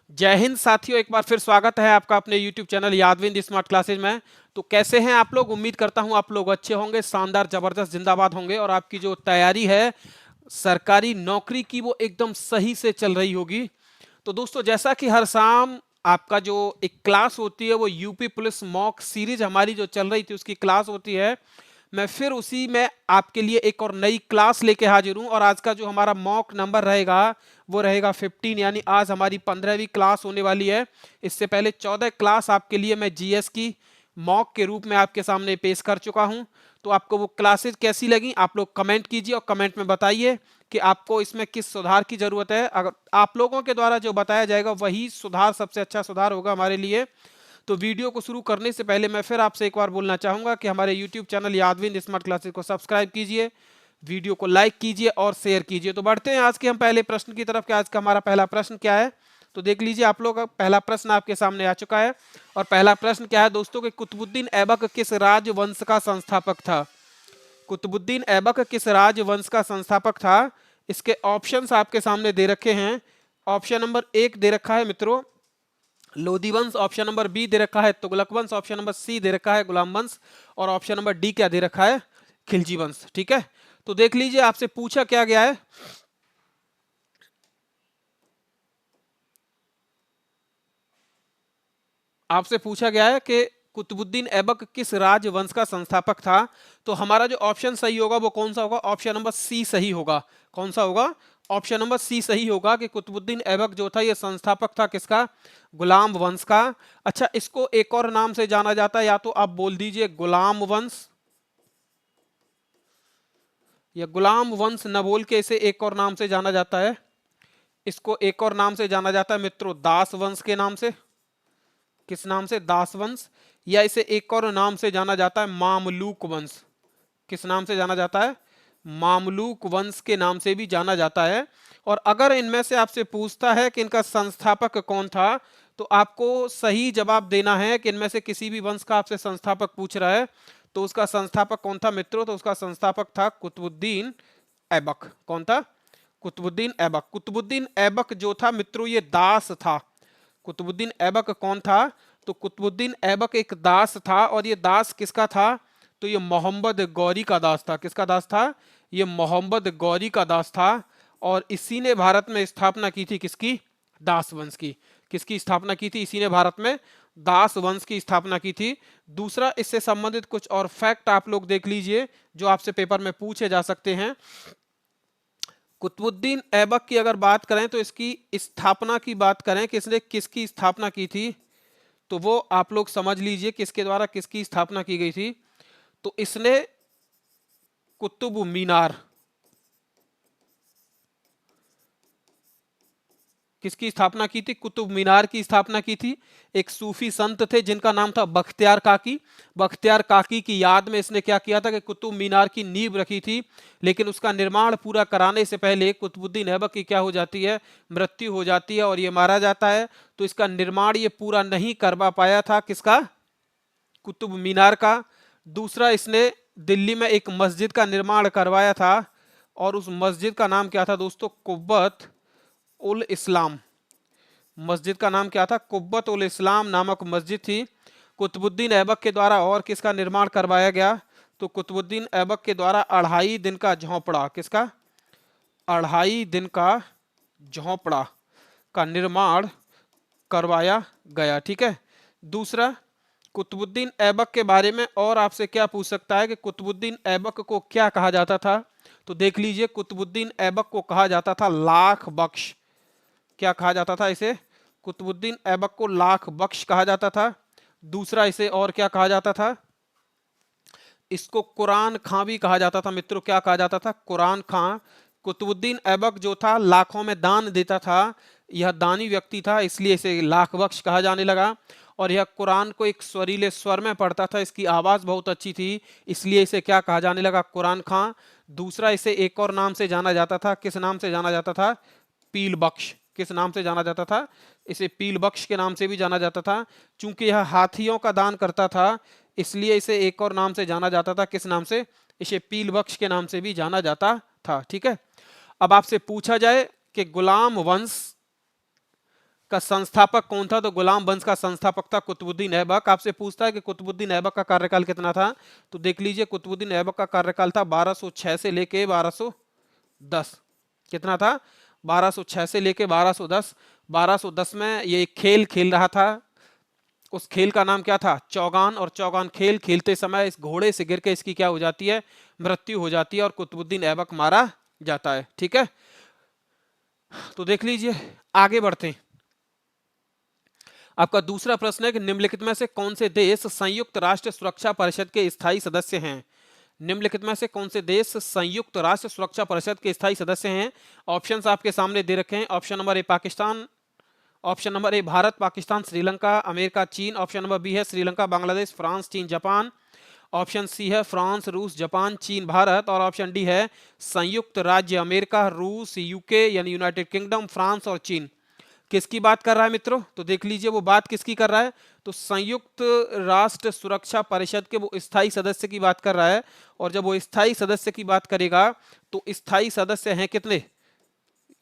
जय हिंद साथियों, एक बार फिर स्वागत है आपका अपने YouTube चैनल यादविंद स्मार्ट क्लासेज में। तो कैसे हैं आप लोग? उम्मीद करता हूं आप लोग अच्छे होंगे, शानदार, जबरदस्त, जिंदाबाद होंगे और आपकी जो तैयारी है सरकारी नौकरी की वो एकदम सही से चल रही होगी। तो दोस्तों, जैसा कि हर शाम आपका जो एक क्लास होती है वो यूपी पुलिस मॉक सीरीज हमारी जो चल रही थी उसकी क्लास होती है, मैं फिर उसी में आपके लिए एक और नई क्लास लेके हाजिर हूं। और आज का जो हमारा मॉक नंबर रहेगा वो रहेगा 15, यानी आज हमारी 15वीं क्लास होने वाली है। इससे पहले 14 क्लास आपके लिए मैं जीएस की मॉक के रूप में आपके सामने पेश कर चुका हूं। तो आपको वो क्लासेस कैसी लगी आप लोग कमेंट कीजिए और कमेंट में बताइए कि आपको इसमें किस सुधार की जरूरत है। अगर आप लोगों के द्वारा जो बताया जाएगा वही सुधार सबसे अच्छा सुधार होगा हमारे लिए। तो वीडियो को शुरू करने से पहले मैं फिर आपसे एक बार बोलना चाहूंगा कि हमारे यूट्यूब चैनल यादविंद स्मार्ट क्लासेस को सब्सक्राइब कीजिए, वीडियो को लाइक कीजिए और शेयर कीजिए। तो बढ़ते हैं आज के हम पहले प्रश्न की तरफ कि आज का हमारा पहला प्रश्न क्या है। तो देख लीजिए आप लोग, पहला प्रश्न आपके सामने आ चुका है। और पहला प्रश्न क्या है दोस्तों कि कुतुबुद्दीन ऐबक किस राजवंश का संस्थापक था? कुतुबुद्दीन ऐबक किस राजवंश का संस्थापक था? इसके ऑप्शंस आपके सामने दे रखे हैं। ऑप्शन नंबर 1 दे रखा है मित्रों लोधी वंश, ऑप्शन नंबर बी दे रखा है तुगलक वंश, ऑप्शन नंबर सी दे रखा है गुलाम वंश और ऑप्शन नंबर डी क्या दे रखा है? खिलजी वंश। ठीक है, तो देख लीजिए आपसे पूछा क्या गया है। आपसे पूछा गया है कि कुतुबुद्दीन ऐबक किस राजवंश का संस्थापक था। तो हमारा जो ऑप्शन सही होगा वो कौन सा होगा? ऑप्शन नंबर सी सही होगा। कौन सा होगा? ऑप्शन नंबर सी सही होगा कि कुतुबुद्दीन ऐबक जो था ये संस्थापक था किसका? गुलाम वंश का। अच्छा, इसको एक और नाम से जाना जाता है, या तो आप बोल दीजिए गुलाम वंश, या गुलाम वंश न बोल के इसे एक और नाम से जाना जाता है। इसको एक और नाम से जाना जाता है मित्रों दास वंश के नाम से। किस नाम से? दास वंश। या इसे एक और नाम से जाना जाता है मामलूक वंश। किस नाम से जाना जाता है? मामलूक वंश के नाम से भी जाना जाता है। और अगर इनमें से आपसे पूछता है कि इनका संस्थापक कौन था, तो आपको सही जवाब देना है कि इनमें से किसी भी वंश का आपसे संस्थापक पूछ रहा है तो उसका संस्थापक कौन था मित्रों? तो उसका संस्थापक था कुतुबुद्दीन ऐबक। कौन था? कुतुबुद्दीन ऐबक। कुतुबुद्दीन ऐबक जो था मित्रों ये दास था। कुतुबुद्दीन ऐबक कौन था? तो कुतुबुद्दीन ऐबक एक दास था। और ये दास किसका था? तो ये मोहम्मद गौरी का दास था। किसका दास था? ये मोहम्मद गौरी का दास था। और इसी ने भारत में स्थापना की थी किसकी? दास वंश की। किसकी स्थापना की थी? इसी ने भारत में दास वंश की स्थापना की थी। दूसरा, इससे संबंधित कुछ और फैक्ट आप लोग देख लीजिए जो आपसे पेपर में पूछे जा सकते हैं। कुतुबुद्दीन ऐबक की अगर बात करें तो इसकी स्थापना की बात करें कि इसने किसकी स्थापना की थी, तो वो आप लोग समझ लीजिए किसके द्वारा किसकी स्थापना की गई थी। तो इसने कुतुब मीनार, किसकी स्थापना की थी? कुतुब मीनार की स्थापना की थी। एक सूफी संत थे जिनका नाम था बख्तियार काकी। बख्तियार काकी की याद में इसने क्या किया था कि कुतुब मीनार की नींव रखी थी। लेकिन उसका निर्माण पूरा कराने से पहले कुतुबुद्दीन ऐबक की क्या हो जाती है? मृत्यु हो जाती है और ये मारा जाता है। तो इसका निर्माण ये पूरा नहीं करवा पाया था। किसका? कुतुब मीनार का। दूसरा, इसने दिल्ली में एक मस्जिद का निर्माण करवाया था और उस मस्जिद का नाम क्या था दोस्तों? कुब्बत उल इस्लाम। मस्जिद का नाम क्या था? कुब्बत उल इस्लाम नामक मस्जिद थी। कुतुबुद्दीन ऐबक के द्वारा और किसका निर्माण करवाया गया? तो कुतुबुद्दीन ऐबक के द्वारा 2.5 दिन का झोंपड़ा। किसका? 2.5 दिन का झोंपड़ा का निर्माण करवाया गया। ठीक है। दूसरा, कुतुबुद्दीन ऐबक के बारे में और आपसे क्या पूछ सकता है कि कुतुबुद्दीन ऐबक को क्या कहा जाता था? तो देख लीजिए, कुतुबुद्दीन ऐबक को कहा जाता था लाख बख्श। क्या कहा जाता था इसे? कुतुबुद्दीन ऐबक को लाख बख्श कहा जाता था। दूसरा, इसे और क्या कहा जाता था? इसको कुरान खां भी कहा जाता था मित्रों। क्या कहा जाता था? कुरान खां। कुतुबुद्दीन ऐबक जो था लाखों में दान देता था, यह दानी व्यक्ति था, इसलिए इसे लाख बख्श कहा जाने लगा। और यह कुरान को एक स्वरीले स्वर में पढ़ता था, इसकी आवाज बहुत अच्छी थी, इसलिए इसे क्या कहा जाने लगा? कुरान खां। दूसरा, इसे एक और नाम से जाना जाता था। किस नाम से जाना जाता था? पील बख्श। किस नाम से जाना जाता था? इसे पील बख्श के नाम से भी जाना जाता था। चूंकि यह हाथियों का दान करता था, इसलिए इसे एक और नाम से जाना जाता था। किस नाम से? इसे पील बख्श के नाम से भी जाना जाता था। ठीक है। अब आपसे पूछा जाए कि गुलाम वंश का संस्थापक कौन था? तो गुलाम वंश का संस्थापक था कुतुबुद्दीन ऐबक। आपसे पूछता है कि कुतुबुद्दीन ऐबक का कार्यकाल कितना था, तो देख लीजिए कुतुबुद्दीन ऐबक का कार्यकाल था 1206 से लेके 1210। कितना था? 1206 से लेके 1210। 1210 में ये एक खेल खेल रहा था, उस खेल का नाम क्या था? चौगान। और चौगान खेल खेलते समय इस घोड़े से गिर के इसकी क्या हो जाती है? मृत्यु हो जाती है और कुतुबुद्दीन ऐबक मारा जाता है। ठीक है, तो देख लीजिए आगे बढ़ते हैं। आपका दूसरा प्रश्न है कि निम्नलिखित में से कौन से देश संयुक्त राष्ट्र सुरक्षा परिषद के स्थायी सदस्य हैं? निम्नलिखित में से कौन से देश संयुक्त राष्ट्र सुरक्षा परिषद के स्थायी सदस्य हैं? ऑप्शंस आपके सामने दे रखे हैं। ऑप्शन नंबर ए पाकिस्तान, ऑप्शन नंबर ए भारत, पाकिस्तान, श्रीलंका, अमेरिका, चीन। ऑप्शन नंबर बी है श्रीलंका, बांग्लादेश, फ्रांस, चीन, जापान। ऑप्शन सी है फ्रांस, रूस, जापान, चीन, भारत। और ऑप्शन डी है संयुक्त राज्य अमेरिका, रूस, यूके यानी यूनाइटेड किंगडम, फ्रांस और चीन। किसकी बात कर रहा है मित्रों? तो देख लीजिए वो बात किसकी कर रहा है? तो संयुक्त राष्ट्र सुरक्षा परिषद के वो स्थायी सदस्य की बात कर रहा है। और जब वो स्थायी सदस्य की बात करेगा तो स्थायी सदस्य हैं कितने,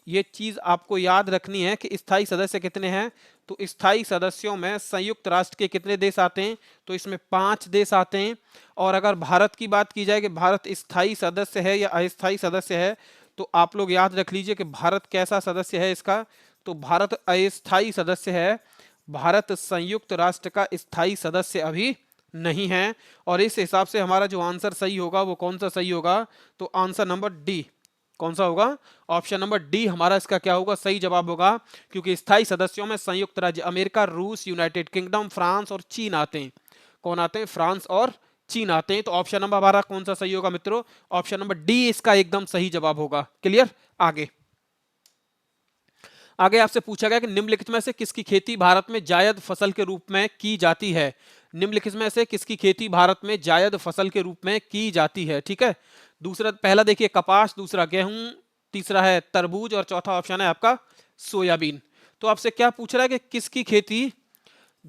ये चीज आपको याद रखनी है कि स्थायी सदस्य कितने हैं। तो स्थायी सदस्यों में संयुक्त राष्ट्र के कितने देश आते हैं? तो इसमें 5 देश आते हैं। और अगर भारत की बात की जाए कि भारत स्थायी सदस्य है या अस्थायी सदस्य है, तो आप लोग याद रख लीजिए कि भारत कैसा सदस्य है इसका? तो भारत अस्थायी सदस्य है। भारत संयुक्त राष्ट्र का स्थायी सदस्य अभी नहीं है। और इस हिसाब से हमारा जो आंसर सही होगा वो कौन सा सही होगा? तो आंसर नंबर डी। कौन सा होगा? ऑप्शन नंबर डी हमारा इसका क्या होगा? सही जवाब होगा। क्योंकि स्थायी सदस्यों में संयुक्त राज्य अमेरिका, रूस, यूनाइटेड किंगडम, फ्रांस और चीन आते हैं। कौन आते हैं? फ्रांस और चीन आते हैं। तो ऑप्शन नंबर हमारा कौन सा सही होगा मित्रों? ऑप्शन नंबर डी इसका एकदम सही जवाब होगा। क्लियर? आगे आगे आपसे पूछा गया कि निम्नलिखित में से किसकी खेती भारत में जायद फसल के रूप में की जाती है? निम्नलिखित में से किसकी खेती भारत में जायद फसल के रूप में की जाती है? ठीक है, दूसरा, पहला देखिए कपास, दूसरा गेहूं, तीसरा है तरबूज और चौथा ऑप्शन है आपका सोयाबीन। तो आपसे क्या पूछ रहा है कि किसकी खेती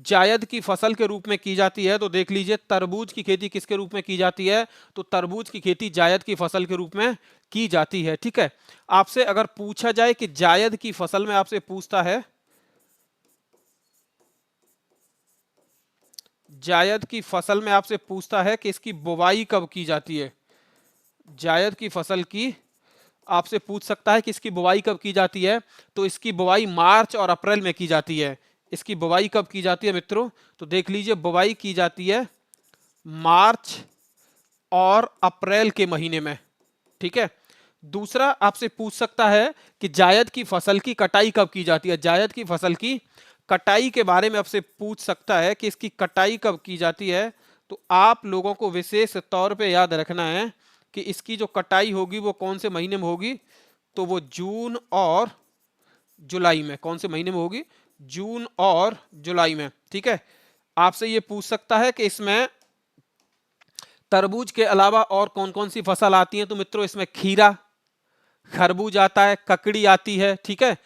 जायद की फसल के रूप में की जाती है? तो देख लीजिए तरबूज की खेती किसके रूप में की जाती है? तो तरबूज की खेती जायद की फसल के रूप में की जाती है। ठीक है, आपसे अगर पूछा जाए कि जायद की फसल में आपसे पूछता है, जायद की फसल में आपसे पूछता है कि इसकी बुवाई कब की जाती है? जायद की फसल की आपसे पूछ सकता है कि इसकी बुवाई कब की जाती है? तो इसकी बुवाई मार्च और अप्रैल में की जाती है। इसकी बुवाई कब की जाती है मित्रों? तो देख लीजिए बुवाई की जाती है मार्च और अप्रैल के महीने में। ठीक है, दूसरा आपसे पूछ सकता है कि जायद की फसल की कटाई कब की जाती है? जायद की फसल की कटाई के बारे में आपसे पूछ सकता है कि इसकी कटाई कब की जाती है। तो आप लोगों को विशेष तौर पे याद रखना है कि इसकी जो कटाई होगी वो कौन से महीने में होगी? तो वो जून और जुलाई में। कौन से महीने में होगी? जून और जुलाई में। ठीक है, आपसे ये पूछ सकता है कि इसमें तरबूज के अलावा और कौन कौन सी फसल आती है? तो मित्रों इसमें खीरा, खरबूज आता है, ककड़ी आती है, ठीक है,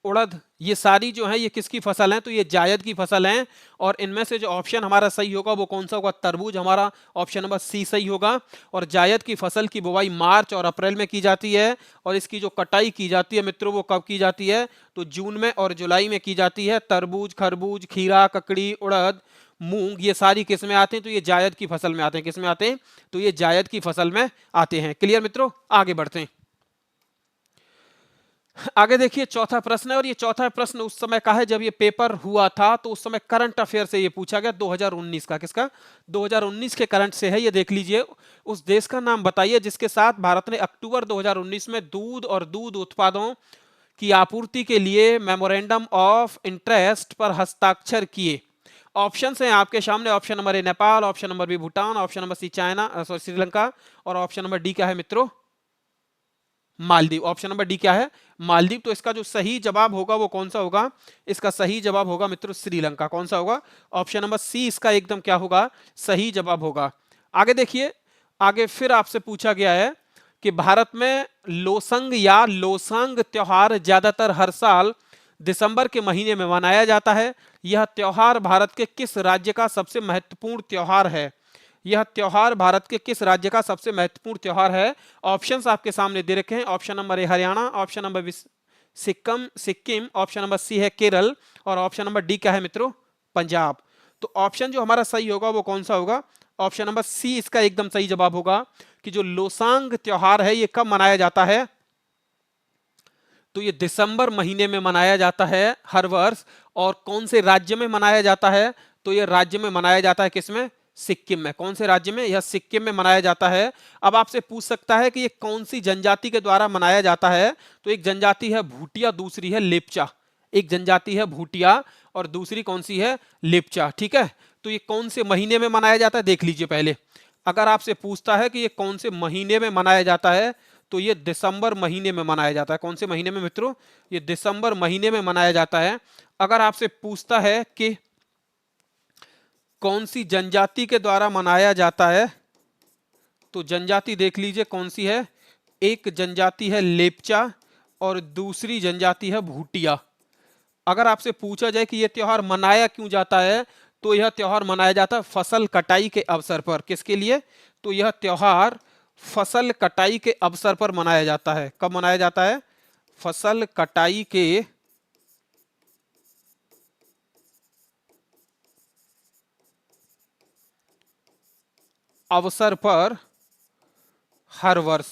उड़द, ये सारी जो है ये किसकी फसल है? तो ये जायद की फसल है। और इनमें से जो ऑप्शन हमारा सही होगा वो कौन सा होगा? तरबूज हमारा ऑप्शन नंबर सी सही होगा। और जायद की फसल की बुवाई मार्च और अप्रैल में की जाती है और इसकी जो कटाई की जाती है मित्रों वो कब की जाती है? तो जून में और जुलाई में की जाती है। तरबूज, खरबूज, खीरा, ककड़ी, उड़द, मूंग, ये सारी किस में आते हैं? तो ये जायद की फसल में आते हैं। किस में आते हैं? तो ये जायद की फसल में आते हैं। क्लियर मित्रों? आगे बढ़ते हैं। आगे देखिए चौथा प्रश्न है और ये चौथा प्रश्न उस समय का है जब ये पेपर हुआ था, तो उस समय करंट अफेयर से ये पूछा गया 2019 का। किसका? 2019 के करंट से है। ये देख लीजिए, उस देश का नाम बताइए जिसके साथ भारत ने अक्टूबर 2019 में दूध और दूध उत्पादों की आपूर्ति के लिए मेमोरेंडम ऑफ इंटरेस्ट पर हस्ताक्षर किए। ऑप्शन हैं आपके सामने। Option number A Nepal, option number B Bhutan, option number C China, sorry Sri Lanka, और ऑप्शन नंबर डी क्या है मित्रों? मालदीव। ऑप्शन नंबर डी क्या है? मालदीव। तो इसका जो सही जवाब होगा वो कौन सा होगा? इसका सही जवाब होगा मित्रों श्रीलंका। कौन सा होगा? ऑप्शन नंबर सी इसका एकदम क्या होगा? सही जवाब होगा। आगे देखिए, आगे फिर आपसे पूछा गया है कि भारत में लोसंग या लोसांग त्योहार ज्यादातर हर साल दिसंबर के महीने में मनाया जाता है। यह त्योहार भारत के किस राज्य का सबसे महत्वपूर्ण त्योहार है? यह त्योहार भारत के किस राज्य का सबसे महत्वपूर्ण त्योहार है? ऑप्शंस आपके सामने दे रखे हैं। Option number A Haryana, option number Sikkim, option number C है केरल, और ऑप्शन नंबर डी क्या है मित्रों, पंजाब। तो ऑप्शन जो हमारा सही होगा वो कौन सा होगा, ऑप्शन नंबर सी इसका एकदम सही जवाब होगा कि जो लोसांग त्योहार है ये कब मनाया जाता है, तो ये दिसंबर महीने में मनाया जाता है हर वर्ष। और कौन से राज्य में मनाया जाता है, तो ये राज्य में मनाया जाता है किसमें, सिक्किम में। कौन से राज्य में, यह सिक्किम में मनाया जाता है। अब आपसे पूछ सकता है कि ये कौन सी जनजाति के द्वारा मनाया जाता है, तो एक जनजाति है भूटिया, दूसरी है लेपचा। एक जनजाति है भूटिया और दूसरी कौन सी है, लेपचा। ठीक है, तो ये कौन से महीने में मनाया जाता है देख लीजिए पहले। अगर आपसे पूछता है कि ये कौन से महीने में मनाया जाता है, तो ये दिसंबर महीने में मनाया जाता है। कौन से महीने में मित्रों, ये दिसंबर महीने में मनाया जाता है। अगर आपसे पूछता है कि कौन सी जनजाति के द्वारा मनाया जाता है, तो जनजाति देख लीजिए कौन सी है, एक जनजाति है लेपचा और दूसरी जनजाति है भूटिया। अगर आपसे पूछा जाए कि यह त्योहार मनाया क्यों जाता है, तो यह त्योहार मनाया जाता है फसल कटाई के अवसर पर। किसके लिए, तो यह त्योहार फसल कटाई के अवसर पर मनाया जाता है। कब मनाया जाता है, फसल कटाई के अवसर पर हर वर्ष।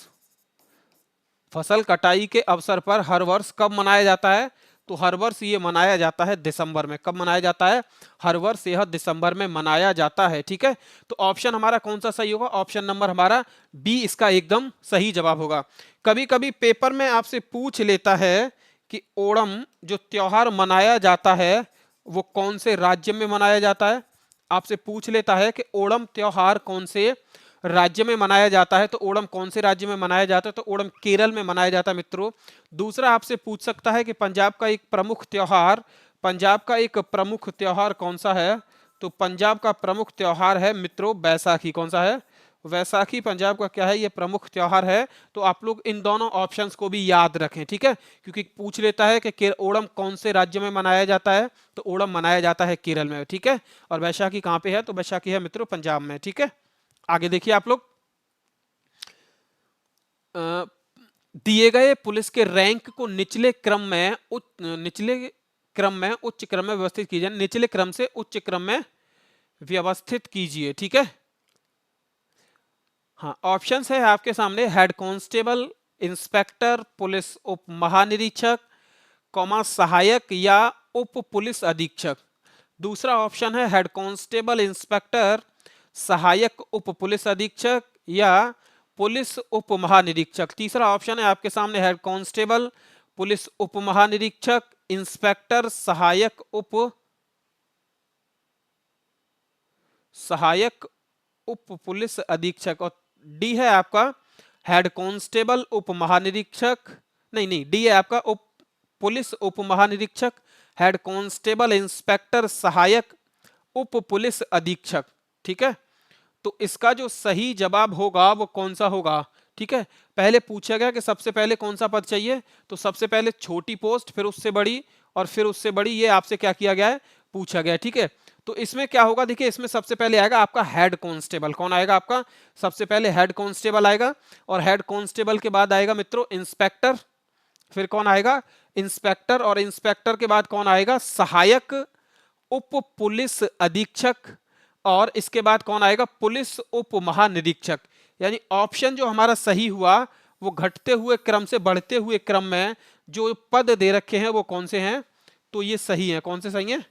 फसल कटाई के अवसर पर हर वर्ष कब मनाया जाता है, तो हर वर्ष ये मनाया जाता है दिसंबर में। कब मनाया जाता है, हर वर्ष यह दिसंबर में मनाया जाता है। ठीक है, तो ऑप्शन हमारा कौन सा सही होगा, ऑप्शन नंबर हमारा बी इसका एकदम सही जवाब होगा। कभी कभी पेपर में आपसे पूछ लेता है कि ओणम जो त्योहार मनाया जाता है वो कौन से राज्य में मनाया जाता है। आपसे पूछ लेता है कि ओणम त्योहार कौन से राज्य में मनाया जाता है, तो ओणम कौन से राज्य में मनाया जाता है, तो ओणम केरल में मनाया जाता है मित्रों। दूसरा आपसे पूछ सकता है कि पंजाब का एक प्रमुख त्योहार, पंजाब का एक प्रमुख त्योहार कौन सा है, तो पंजाब का प्रमुख त्योहार है मित्रों बैसाखी। कौन सा है, वैसाखी पंजाब का क्या है, ये प्रमुख त्योहार है। तो आप लोग इन दोनों ऑप्शंस को भी याद रखें। ठीक है, क्योंकि पूछ लेता है कि ओणम कौन से राज्य में मनाया जाता है, तो ओणम मनाया जाता है केरल में। ठीक है, और वैशाखी कहाँ पे है, तो वैशाखी है मित्रों पंजाब में। ठीक है, आगे देखिए आप लोग, दिए गए पुलिस के रैंक को निचले क्रम में उच्च क्रम में व्यवस्थित कीजिए। निचले क्रम से उच्च क्रम में व्यवस्थित कीजिए। ठीक है, हाँ ऑप्शंस है आपके सामने, हेड कांस्टेबल, इंस्पेक्टर, पुलिस उप महानिरीक्षक, कॉमा सहायक या उप पुलिस अधीक्षक। दूसरा ऑप्शन है हेड कांस्टेबल, इंस्पेक्टर, सहायक उप पुलिस अधीक्षक या पुलिस उप महानिरीक्षक। तीसरा ऑप्शन है आपके सामने हेड कांस्टेबल, पुलिस उप महानिरीक्षक, इंस्पेक्टर, सहायक उप पुलिस अधीक्षक। और डी है आपका हेड कांस्टेबल उप महानिरीक्षक, नहीं डी है आपका पुलिस उप महानिरीक्षक, हेड कांस्टेबल, इंस्पेक्टर, सहायक उप पुलिस अधीक्षक। ठीक है, तो इसका जो सही जवाब होगा वो कौन सा होगा। ठीक है, पहले पूछा गया कि सबसे पहले कौन सा पद चाहिए, तो सबसे पहले छोटी पोस्ट, फिर उससे बड़ी और फिर उससे बड़ी, ये आपसे क्या किया गया है, पूछा गया है। ठीक है, तो इसमें क्या होगा, देखिए इसमें सबसे पहले आएगा आपका हेड कांस्टेबल। कौन आएगा आपका, सबसे पहले हेड कांस्टेबल आएगा, और हेड कांस्टेबल के बाद आएगा मित्रों इंस्पेक्टर, फिर कौन आएगा, इंस्पेक्टर, और इंस्पेक्टर के बाद कौन आएगा, सहायक उप पुलिस अधीक्षक, और इसके बाद कौन आएगा, पुलिस उप महानिरीक्षक। यानी ऑप्शन जो हमारा सही हुआ वो घटते हुए क्रम से बढ़ते हुए क्रम में जो पद दे रखे हैं वो कौन से हैं, तो ये सही है। कौन से सही हैं,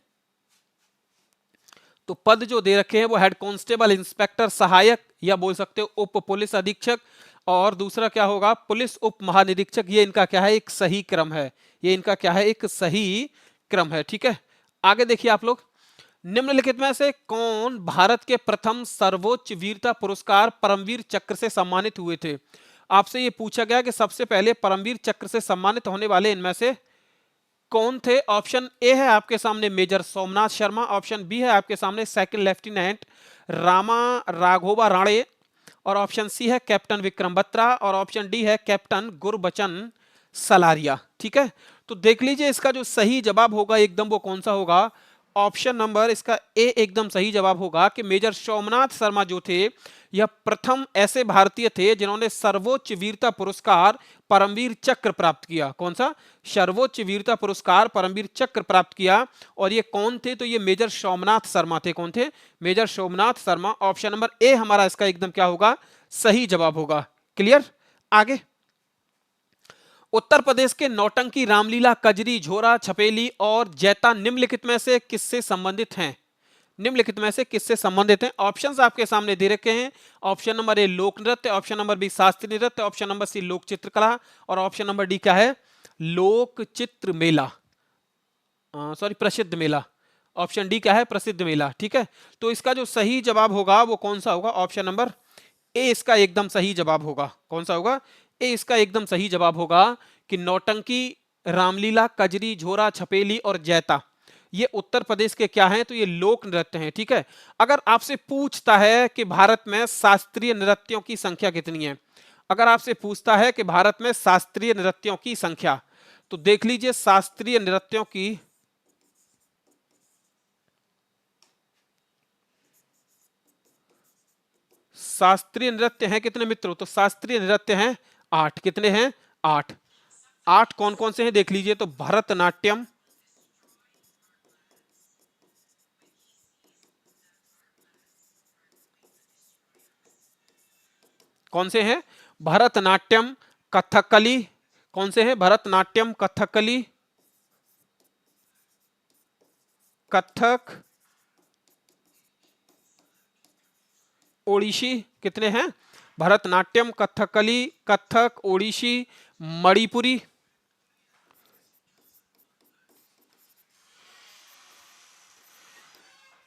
तो पद जो दे रखे हैं वो हेड कांस्टेबल, इंस्पेक्टर, सहायक या बोल सकते हो उप पुलिस अधीक्षक, और दूसरा क्या होगा, पुलिस उप महानिरीक्षक। ये इनका क्या है, एक सही क्रम है। ये इनका क्या है, एक सही क्रम है। ठीक है, आगे देखिए आप लोग, निम्नलिखित में से कौन भारत के प्रथम सर्वोच्च वीरता पुरस्कार परमवीर चक्र से सम्मानित हुए थे। आपसे ये पूछा गया कि सबसे पहले परमवीर चक्र से सम्मानित होने वाले इनमें से कौन थे। ऑप्शन ए है आपके सामने major Somnath Sharma, option B है आपके सामने सेकंड लेफ्टिनेंट रामा राघोबा राणे, और ऑप्शन सी है कैप्टन विक्रम बत्रा, और ऑप्शन डी है कैप्टन गुरबचन सलारिया। ठीक है, तो देख लीजिए इसका जो सही जवाब होगा एकदम वो कौन सा होगा, ऑप्शन नंबर इसका ए एकदम सही जवाब होगा कि मेजर सोमनाथ शर्मा जो थे यह प्रथम ऐसे भारतीय थे जिन्होंने सर्वोच्च वीरता पुरस्कार परमवीर चक्र प्राप्त किया। कौन सा? सर्वोच्च वीरता पुरस्कार परमवीर चक्र प्राप्त किया। और ये कौन थे? तो ये मेजर सोमनाथ शर्मा थे। कौन थे? Major Somnath Sharma. Option number A हमारा इसका एकदम क्या होगा? सही जवाब होगा। क्लियर? आगे, उत्तर प्रदेश के नौटंकी, रामलीला, कजरी, झोरा, छपेली और जैता निम्नलिखित में से किससे संबंधित हैं? निम्नलिखित में से किससे संबंधित हैं? ऑप्शंस आपके सामने दे रखे हैं। ऑप्शन नंबर ए लोक नृत्य, ऑप्शन नंबर बी शास्त्रीय नृत्य, ऑप्शन नंबर सी लोक चित्रकला और ऑप्शन नंबर डी क्या है? लोक चित्र मेला, सॉरी प्रसिद्ध मेला। ऑप्शन डी क्या है? प्रसिद्ध मेला। ठीक है, तो इसका जो सही जवाब होगा वो कौन सा होगा? ऑप्शन नंबर ए इसका एकदम सही जवाब होगा। कौन सा होगा? ए इसका एकदम सही जवाब होगा कि नौटंकी, रामलीला, कजरी, झोरा, छपेली और जैता ये उत्तर प्रदेश के क्या हैं? तो ये लोक नृत्य हैं। ठीक है, अगर आपसे पूछता है कि भारत में शास्त्रीय नृत्यों की संख्या कितनी है, अगर आपसे पूछता है कि भारत में शास्त्रीय नृत्यों की संख्या, तो देख लीजिए शास्त्रीय नृत्यों की शास्त्रीय नृत्य हैं कितने मित्रों? तो शास्त्रीय नृत्य हैं 8। कितने हैं? 8। 8 कौन कौन से हैं देख लीजिए। तो भरतनाट्यम, कौन से हैं? भरतनाट्यम, कथकली, कौन से हैं? भरतनाट्यम, कथकली, कथक, ओडिशी। कितने हैं? भरतनाट्यम, कथकली, कथक, ओडिशी, मणिपुरी,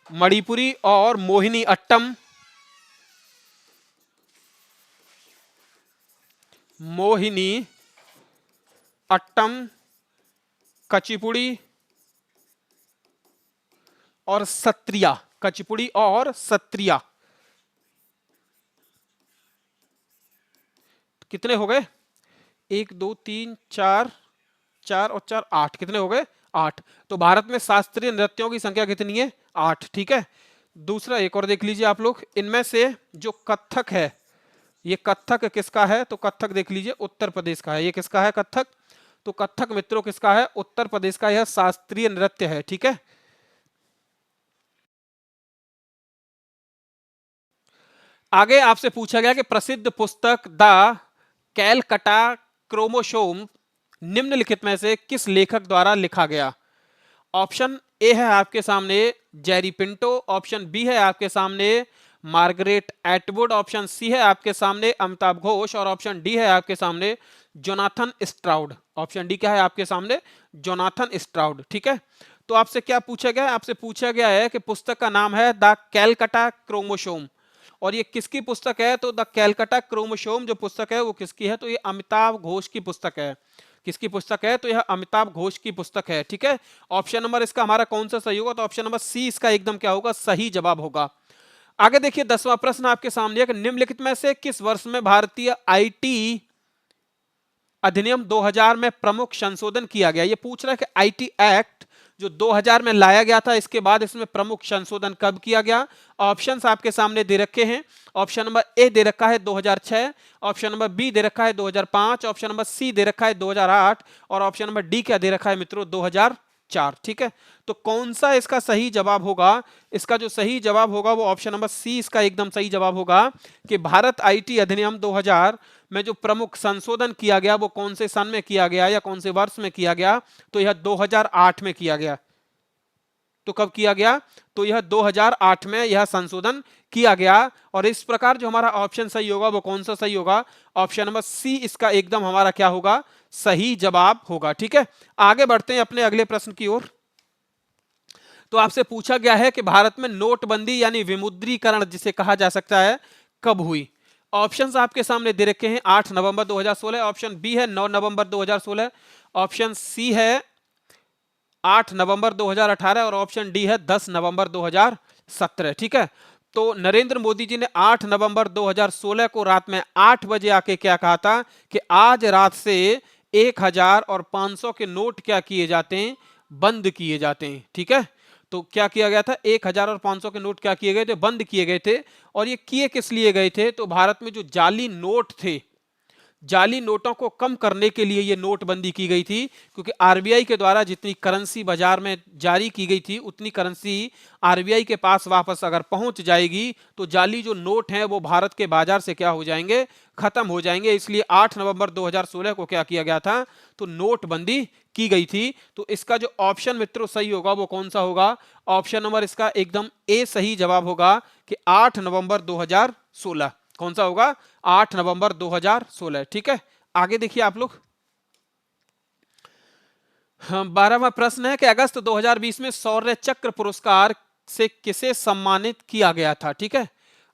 मणिपुरी और मोहिनी अट्टम, मोहिनी अट्टम, कचिपुड़ी और सत्रिया। कचिपुड़ी और सत्रिया कितने हो गए? 1 2 3 4, 4 और 4 8। कितने हो गए? 8। तो भारत में शास्त्रीय नृत्यों की संख्या कितनी है? 8। ठीक है, दूसरा एक और देख लीजिए आप लोग। इनमें से जो कथक है, ये कथक किसका है? तो कथक देख लीजिए उत्तर प्रदेश का है। ये किसका है? कथक। तो कथक मित्रों किसका है? उत्तर प्रदेश का। यह शास्त्रीय नृत्य है। ठीक है, आगे आपसे पूछा गया कि प्रसिद्ध पुस्तक द कैलकटा क्रोमोसोम निम्नलिखित में से किस लेखक द्वारा लिखा गया? ऑप्शन ए है आपके सामने जेरी पिंटो, ऑप्शन बी है आपके सामने मार्गरेट एटवुड, ऑप्शन सी है आपके सामने अमिताभ घोष और ऑप्शन डी है आपके सामने जोनाथन स्ट्राउड। ऑप्शन डी क्या है आपके सामने? जोनाथन स्ट्राउड। ठीक है, तो आपसे क्या पूछा गया है? आपसे पूछा गया है कि पुस्तक का नाम है द कैलकटा क्रोमोसोम और ये किसकी पुस्तक है? तो द कैलकटा क्रोमोसोम जो पुस्तक है वो किसकी है? तो ये अमिताभ घोष की पुस्तक है। किसकी पुस्तक है? तो यह अमिताभ घोष की पुस्तक है। ठीक है, ऑप्शन नंबर इसका हमारा कौन सा सही होगा? तो ऑप्शन नंबर सी इसका एकदम क्या होगा? सही जवाब होगा। आगे देखिए 10वां प्रश्न आपके सामने है कि निम्नलिखित में से किस वर्ष में भारतीय आईटी अधिनियम 2000 में प्रमुख संशोधन किया गया? ये पूछ रहा है कि आईटी एक्ट जो 2000 में लाया गया था, इसके बाद इसमें प्रमुख संशोधन कब किया गया? ऑप्शंस आपके सामने दे रखे हैं। ऑप्शन नंबर ए दे रखा है 2006, ऑप्शन नंबर बी दे रखा है 2005, ऑप्शन नंबर सी दे रखा है 2008 और ऑप्शन नंबर डी क्या दे रखा है मित्रों? 2004। ठीक है, तो कौन सा इसका सही जवाब होगा? इसका जो सही जवाब होगा वो ऑप्शन नंबर सी इसका एकदम सही जवाब होगा कि भारत आईटी अधिनियम 2000 में जो प्रमुख संशोधन किया गया वो कौन से सन में किया गया या कौन से वर्ष में किया गया? तो यह 2008 में किया गया। तो कब किया गया? तो यह 2008 में यह संशोधन किया गया और इस प्रकार जो हमारा ऑप्शन सही होगा वो कौन सा सही होगा? ऑप्शन नंबर सी इसका एकदम हमारा क्या होगा? सही जवाब होगा। ठीक है, आगे बढ़ते हैं अपने अगले प्रश्न की ओर। तो आपसे पूछा गया है कि भारत में नोटबंदी यानी विमुद्रीकरण जिसे कहा जा सकता है कब हुई? ऑप्शंस आपके सामने दे रखे हैं 8 नवंबर 2016, ऑप्शन बी है 9 नवंबर 2016, ऑप्शन सी है 8 नवंबर 2018 और ऑप्शन डी है 10 नवंबर 2017। ठीक है, तो नरेंद्र मोदी जी ने 8 नवंबर 2016 को रात में 8 बजे आके क्या कहा था कि आज रात से 1000 और 500 के नोट क्या किए जाते हैं? बंद किए जाते हैं। ठीक है, तो क्या किया गया था, 1000 और 500 के नोट क्या किए गए थे, बंद किए गए थे। और ये किए किस लिए गए थे, तो भारत में जो जाली नोट थे, जाली नोटों को कम करने के लिए ये नोटबंदी की गई थी। क्योंकि आरबीआई के द्वारा जितनी करेंसी बाजार में जारी की गई थी उतनी करेंसी आरबीआई के पास वापस अगर पहुंच जाएगी तो जाली जो नोट हैं वो भारत के बाजार से क्या हो जाएंगे, खत्म हो जाएंगे। इसलिए 8 नवंबर 2016 को क्या किया गया था, तो नोटबंदी की गई थी। तो इसका जो ऑप्शन मित्रों सही होगा वो कौन सा होगा, ऑप्शन नंबर इसका एकदम ए सही जवाब होगा कि 8 नवंबर 2016। कौन सा होगा, 8 नवंबर 2016। ठीक है, आगे देखिए आप लोग। 12वां प्रश्न है कि अगस्त 2020 में शौर्य चक्र पुरस्कार से किसे सम्मानित किया गया था। ठीक है,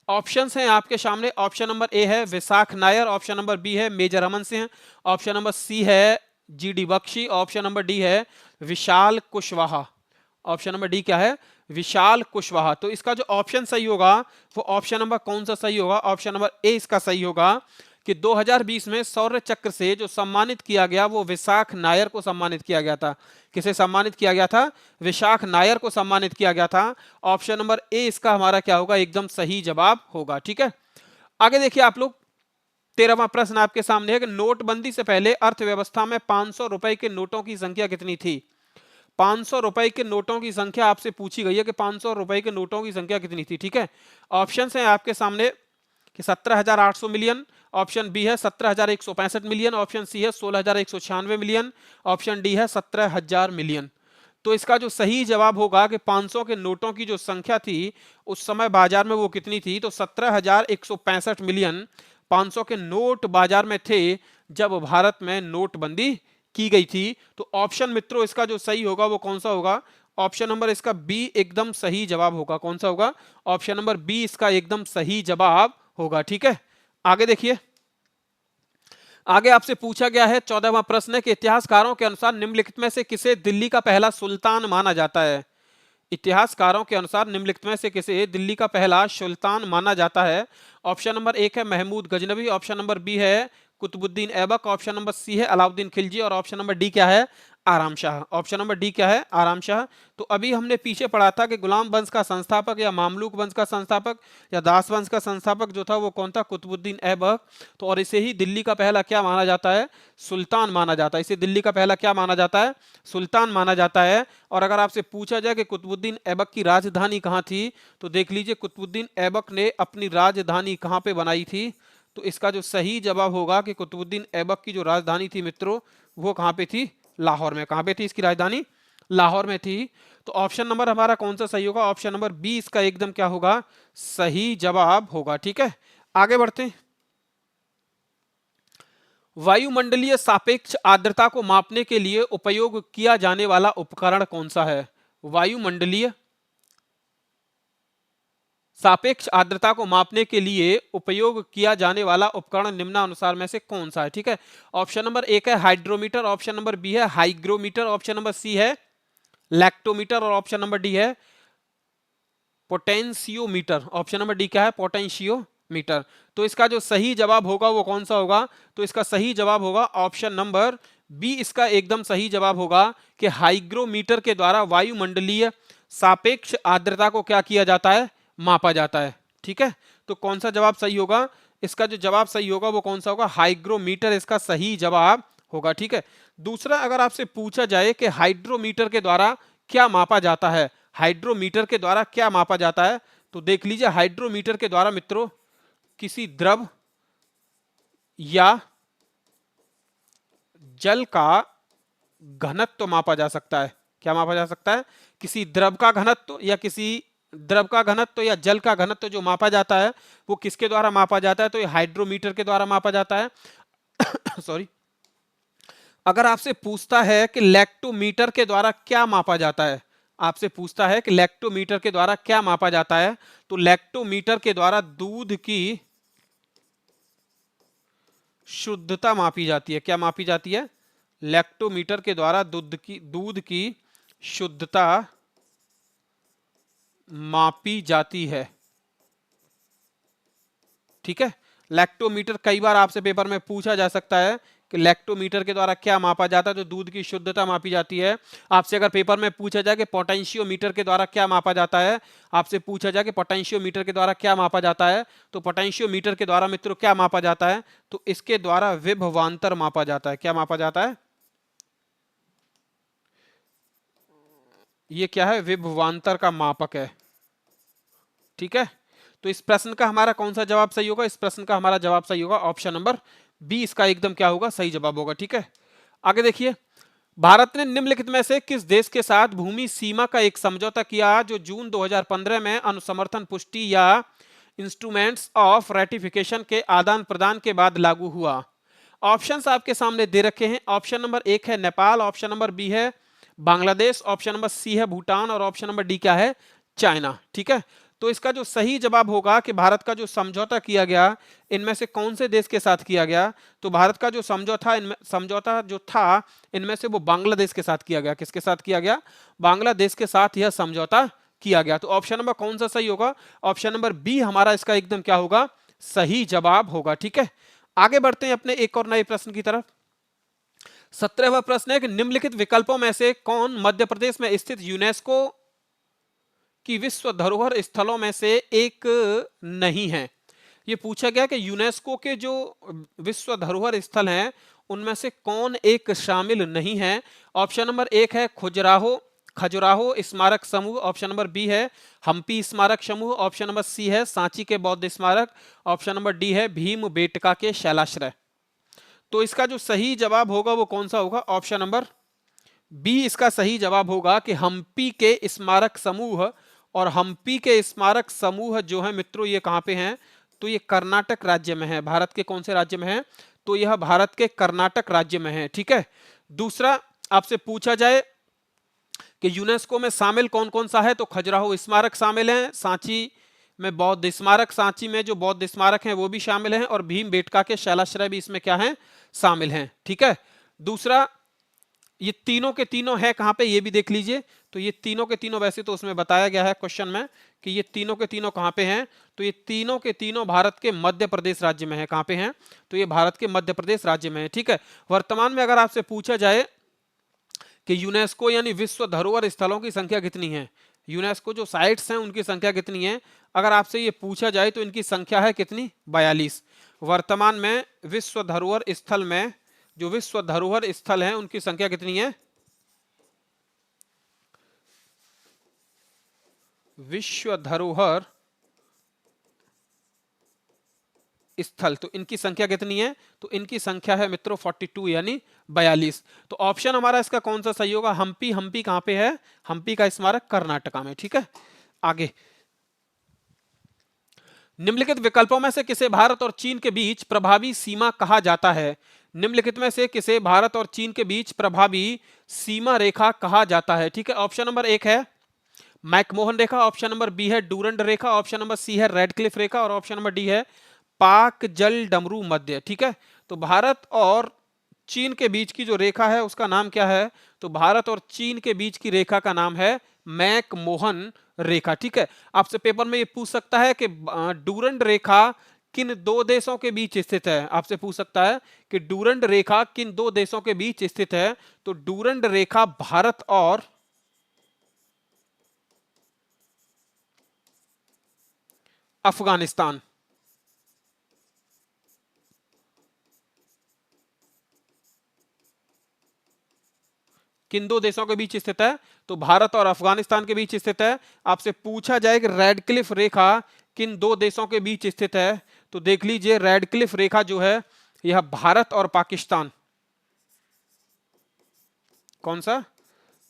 ऑप्शंस हैं आपके सामने। ऑप्शन नंबर ए है Vishakh Nair, option number B है major Raman Singh, option number C है GD Bakshi, option number D है Vishal Kushwaha. Option number D क्या है, विशाल कुशवाहा। तो इसका जो ऑप्शन सही होगा वो ऑप्शन नंबर कौन सा सही होगा, ऑप्शन नंबर ए इसका सही होगा कि 2020 में शौर्य चक्र से जो सम्मानित किया गया वो विशाख नायर को सम्मानित किया गया था। किसे सम्मानित किया गया था, विशाख नायर को सम्मानित किया गया था। ऑप्शन नंबर ए इसका हमारा क्या होगा, एकदम सही जवाब होगा। ठीक है, आगे देखिए आप लोग। 13वां प्रश्न आपके सामने है कि नोटबंदी से पहले अर्थव्यवस्था में 500 रुपए के नोटों की संख्या कितनी थी। 500 रुपए के नोटों की संख्या आपसे पूछी गई है कि 500 रुपए के नोटों की संख्या कितनी थी। ठीक है, ऑप्शन हैं आपके सामने कि 17,800 मिलियन, ऑप्शन बी है 17,165 मिलियन, ऑप्शन सी है 16,196 मिलियन, ऑप्शन डी है 17,000 मिलियन। तो इसका जो सही जवाब होगा कि 500 के नोटों की जो संख्या थी उस समय बाजार में वो कितनी थी, तो 17,165 मिलियन 500 के नोट बाजार में थे जब भारत में नोटबंदी की गई थी। तो ऑप्शन मित्रों इसका जो सही होगा वो कौन सा होगा, ऑप्शन नंबर इसका बी एकदम सही जवाब होगा। कौन सा होगा, ऑप्शन नंबर बी इसका एकदम सही जवाब होगा। ठीक है, आगे देखिए। आगे आपसे पूछा गया है 14वां प्रश्न है कि इतिहासकारों के अनुसार निम्नलिखित में से किसे दिल्ली का पहला सुल्तान माना जाता है। इतिहासकारों के अनुसार निम्नलिखित में से किसे दिल्ली का पहला सुल्तान माना जाता है। ऑप्शन नंबर एक है Mahmud Ghaznavi, option number B है Qutbuddin Aibak, option number C है अलाउद्दीन खिलजी और ऑप्शन नंबर डी क्या है, आराम शाह। ऑप्शन नंबर डी क्या है, आराम शाह। तो अभी हमने पीछे पढ़ा था कि गुलाम वंश का संस्थापक या मामलूक वंश का संस्थापक या दास वंश का संस्थापक जो था वो कौन था, कुतुबुद्दीन ऐबक। तो और इसे ही दिल्ली का पहला क्या माना जाता है, सुल्तान माना जाता है। इसे दिल्ली का पहला क्या माना जाता है, सुल्तान माना जाता है। और अगर आपसे पूछा जाए कि कुतुबुद्दीन ऐबक की राजधानी कहाँ थी, तो देख लीजिए कुतुबुद्दीन ऐबक ने अपनी राजधानी कहाँ पे बनाई थी। तो इसका जो सही जवाब होगा कि कुतुबुद्दीन ऐबक की जो राजधानी थी मित्रों वो कहाँ पे थी, लाहौर में। कहाँ पे थी इसकी राजधानी, लाहौर में थी। तो ऑप्शन नंबर हमारा कौन सा सही होगा, ऑप्शन नंबर बी इसका एकदम क्या होगा, सही जवाब होगा। ठीक है, आगे बढ़ते हैं। वायुमंडलीय सापेक्ष आर्द्रता को मापने के लिए उपयोग किया जाने वाला उपकरण कौन सा है। वायुमंडलीय सापेक्ष आर्द्रता को मापने के लिए उपयोग किया जाने वाला उपकरण निम्नानुसार में से कौन सा है। ठीक है, ऑप्शन नंबर एक है हाइड्रोमीटर, ऑप्शन नंबर बी है हाइग्रोमीटर, ऑप्शन नंबर सी है लैक्टोमीटर और ऑप्शन नंबर डी है पोटेंशियोमीटर। ऑप्शन नंबर डी क्या है, पोटेंशियोमीटर। तो इसका जो सही जवाब होगा वो कौन सा होगा, तो इसका सही जवाब होगा ऑप्शन नंबर बी इसका एकदम सही जवाब होगा कि हाइग्रोमीटर के द्वारा वायुमंडलीय सापेक्ष आर्द्रता को क्या किया जाता है, मापा जाता है। ठीक है, तो कौन सा जवाब सही होगा, इसका जो जवाब सही होगा वो कौन सा होगा, हाइग्रोमीटर इसका सही जवाब होगा। ठीक है, दूसरा अगर आपसे पूछा जाए कि हाइड्रोमीटर के द्वारा क्या मापा जाता है, हाइड्रोमीटर के द्वारा क्या मापा जाता है, तो देख लीजिए हाइड्रोमीटर के द्वारा मित्रों किसी द्रव या जल का घनत्व मापा जा सकता है। क्या मापा जा सकता है, किसी द्रव का घनत्व या किसी द्रव का घनत्व या जल का घनत्व जो मापा जाता है वो किसके द्वारा मापा जाता है, तो ये हाइड्रोमीटर के द्वारा मापा जाता है। सॉरी, अगर आपसे पूछता है कि लैक्टोमीटर के द्वारा क्या मापा जाता है, आपसे पूछता है कि लैक्टोमीटर के द्वारा क्या मापा जाता है, तो लैक्टोमीटर के द्वारा दूध की शुद्धता मापी जाती है। क्या मापी जाती है, लैक्टोमीटर के द्वारा दूध की शुद्धता मापी जाती है। ठीक है, लैक्टोमीटर कई बार आपसे पेपर में पूछा जा सकता है कि लैक्टोमीटर के द्वारा क्या मापा जाता है, तो दूध की शुद्धता मापी जाती है। आपसे अगर पेपर में पूछा जाए कि पोटेंशियोमीटर के द्वारा क्या मापा जाता है, आपसे पूछा जाए कि पोटेंशियोमीटर के द्वारा क्या मापा जाता है, तो पोटेंशियोमीटर के द्वारा मित्रों क्या मापा जाता है, तो इसके द्वारा विभवांतर मापा जाता है। क्या मापा जाता है? ये क्या है? विभवांतर का मापक है। ठीक है, तो इस प्रश्न का हमारा कौन सा जवाब सही होगा? इस प्रश्न का हमारा जवाब सही होगा ऑप्शन नंबर बी, इसका एकदम क्या होगा? सही जवाब होगा। ठीक है, आगे देखिए, भारत ने निम्नलिखित में से किस देश के साथ भूमि सीमा का एक समझौता किया जो जून 2015 में अनुसमर्थन पुष्टि या इंस्ट्रूमेंट्स ऑफ रेटिफिकेशन के आदान प्रदान के बाद लागू हुआ? ऑप्शंस आपके सामने दे रखे हैं। ऑप्शन नंबर एक है नेपाल, ऑप्शन नंबर बी है बांग्लादेश, ऑप्शन नंबर सी है भूटान और ऑप्शन नंबर डी क्या है? चाइना। ठीक है, तो इसका जो सही जवाब होगा कि भारत का जो समझौता किया गया इनमें से कौन से देश के साथ किया गया, तो भारत का जो समझौता जो था इनमें से वो बांग्लादेश के साथ किया गया। किसके साथ किया गया? बांग्लादेश के साथ यह समझौता किया गया। तो ऑप्शन नंबर कौन सा सही होगा? ऑप्शन नंबर बी हमारा इसका एकदम क्या होगा? सही जवाब होगा। ठीक है, आगे बढ़ते हैं अपने एक और नए प्रश्न की तरफ। 17वां प्रश्न है कि निम्नलिखित विकल्पों में से कौन मध्य प्रदेश में स्थित यूनेस्को की विश्व धरोहर स्थलों में से एक नहीं है? ये पूछा गया कि यूनेस्को के जो विश्व धरोहर स्थल हैं उनमें से कौन एक शामिल नहीं है। ऑप्शन नंबर एक है खजुराहो स्मारक समूह, ऑप्शन नंबर बी है हम्पी स्मारक समूह, ऑप्शन नंबर सी है सांची के बौद्ध स्मारक, ऑप्शन नंबर डी है भीम बेटका के शैलाश्रय। तो इसका जो सही जवाब होगा वो कौन सा होगा? ऑप्शन नंबर बी इसका सही जवाब होगा कि हम्पी के स्मारक समूह। और हम्पी के स्मारक समूह जो है मित्रों ये कहां पे हैं? तो ये कर्नाटक राज्य में है। भारत के कौन से राज्य में है? तो यह भारत के कर्नाटक राज्य में है। ठीक है, दूसरा आपसे पूछा जाए कि यूनेस्को में शामिल कौन कौन सा है, तो खजुराहो स्मारक शामिल है, सांची में बौद्ध स्मारक, सांची में जो बौद्ध स्मारक हैं वो भी शामिल हैं और भीम बेटका के शैलाश्रय भी इसमें क्या है? शामिल हैं। ठीक है, दूसरा ये तीनों के तीनों है कहां पे ये भी देख लीजिए। तो ये तीनों के तीनों वैसे तो उसमें बताया गया है क्वेश्चन में कि ये तीनों के तीनों कहां पे हैं, तो ये तीनों के तीनों भारत के मध्य प्रदेश राज्य में है। कहां पे हैं? तो ये भारत के मध्य प्रदेश राज्य में है। ठीक है, वर्तमान में अगर आपसे पूछा जाए कि यूनेस्को यानी विश्व धरोहर स्थलों की संख्या कितनी है, यूनेस्को जो साइट्स हैं उनकी संख्या कितनी है, अगर आपसे ये पूछा जाए तो इनकी संख्या है कितनी? 42। वर्तमान में विश्व धरोहर स्थल में जो विश्व धरोहर स्थल हैं उनकी संख्या कितनी है? विश्व धरोहर स्थल, तो इनकी संख्या कितनी है? तो इनकी संख्या है मित्रों 42 यानी 42। तो ऑप्शन हमारा इसका कौन सा सही होगा? हम्पी। हम्पी कहां पे है? हम्पी का स्मारक कर्नाटका में। ठीक है, आगे, निम्नलिखित विकल्पों में से किसे भारत और चीन के बीच प्रभावी सीमा कहा जाता है? निम्नलिखित में से किसे भारत और चीन के बीच प्रभावी सीमा रेखा कहा जाता है? ठीक है, ऑप्शन नंबर एक है मैकमोहन रेखा, ऑप्शन नंबर बी है डूरंड रेखा, ऑप्शन नंबर सी है रेडक्लिफ रेखा और ऑप्शन नंबर डी है पाक जल डमरू मध्य। ठीक है, तो भारत और चीन के बीच की जो रेखा है उसका नाम क्या है? तो भारत और चीन के बीच की रेखा का नाम है मैकमोहन रेखा। ठीक है, आपसे पेपर में ये पूछ सकता है कि डूरंड रेखा किन दो देशों के बीच स्थित है? आपसे पूछ सकता है कि डूरंड रेखा किन दो देशों के बीच स्थित है? तो डूरंड रेखा भारत और अफगानिस्तान, किन दो देशों के बीच स्थित है? तो भारत और अफगानिस्तान के बीच स्थित है। आपसे पूछा जाए कि रेडक्लिफ रेखा किन दो देशों के बीच स्थित है, तो देख लीजिए रेडक्लिफ रेखा जो है यह भारत और पाकिस्तान, कौन सा?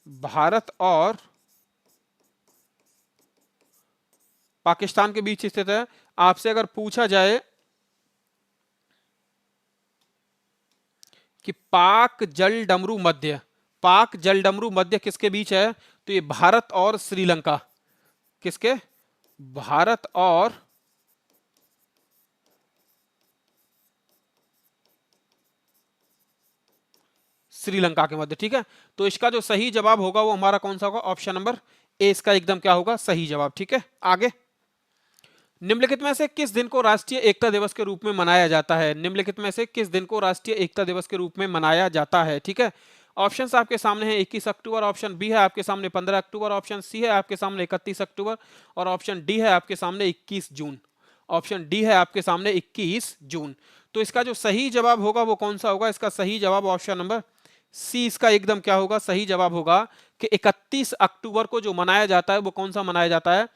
भारत और पाकिस्तान के बीच स्थित है। आपसे अगर पूछा जाए कि पाक जल डमरू मध्य, पाक जल डमरू मध्य किसके बीच है? तो ये भारत और श्रीलंका, किसके? भारत और श्रीलंका के मध्य। ठीक है, तो इसका जो सही जवाब होगा वो हमारा कौन सा होगा? ऑप्शन नंबर ए इसका एकदम क्या होगा? सही जवाब। ठीक है, आगे, निम्नलिखित में से किस दिन को राष्ट्रीय एकता दिवस के रूप में मनाया जाता है? निम्नलिखित में से किस दिन को राष्ट्रीय एकता दिवस के रूप में मनाया जाता है? ठीक है, ऑप्शंस आपके सामने है 21 अक्टूबर, ऑप्शन बी है आपके सामने 15 अक्टूबर, ऑप्शन सी है आपके सामने 31 अक्टूबर और ऑप्शन डी है आपके सामने 21 जून। ऑप्शन डी है आपके सामने 21 जून। तो इसका जो सही जवाब होगा वो कौन सा होगा? इसका सही जवाब ऑप्शन नंबर सी इसका एकदम क्या होगा? सही जवाब होगा कि 31 अक्टूबर को जो मनाया जाता है वो कौन सा मनाया जाता है?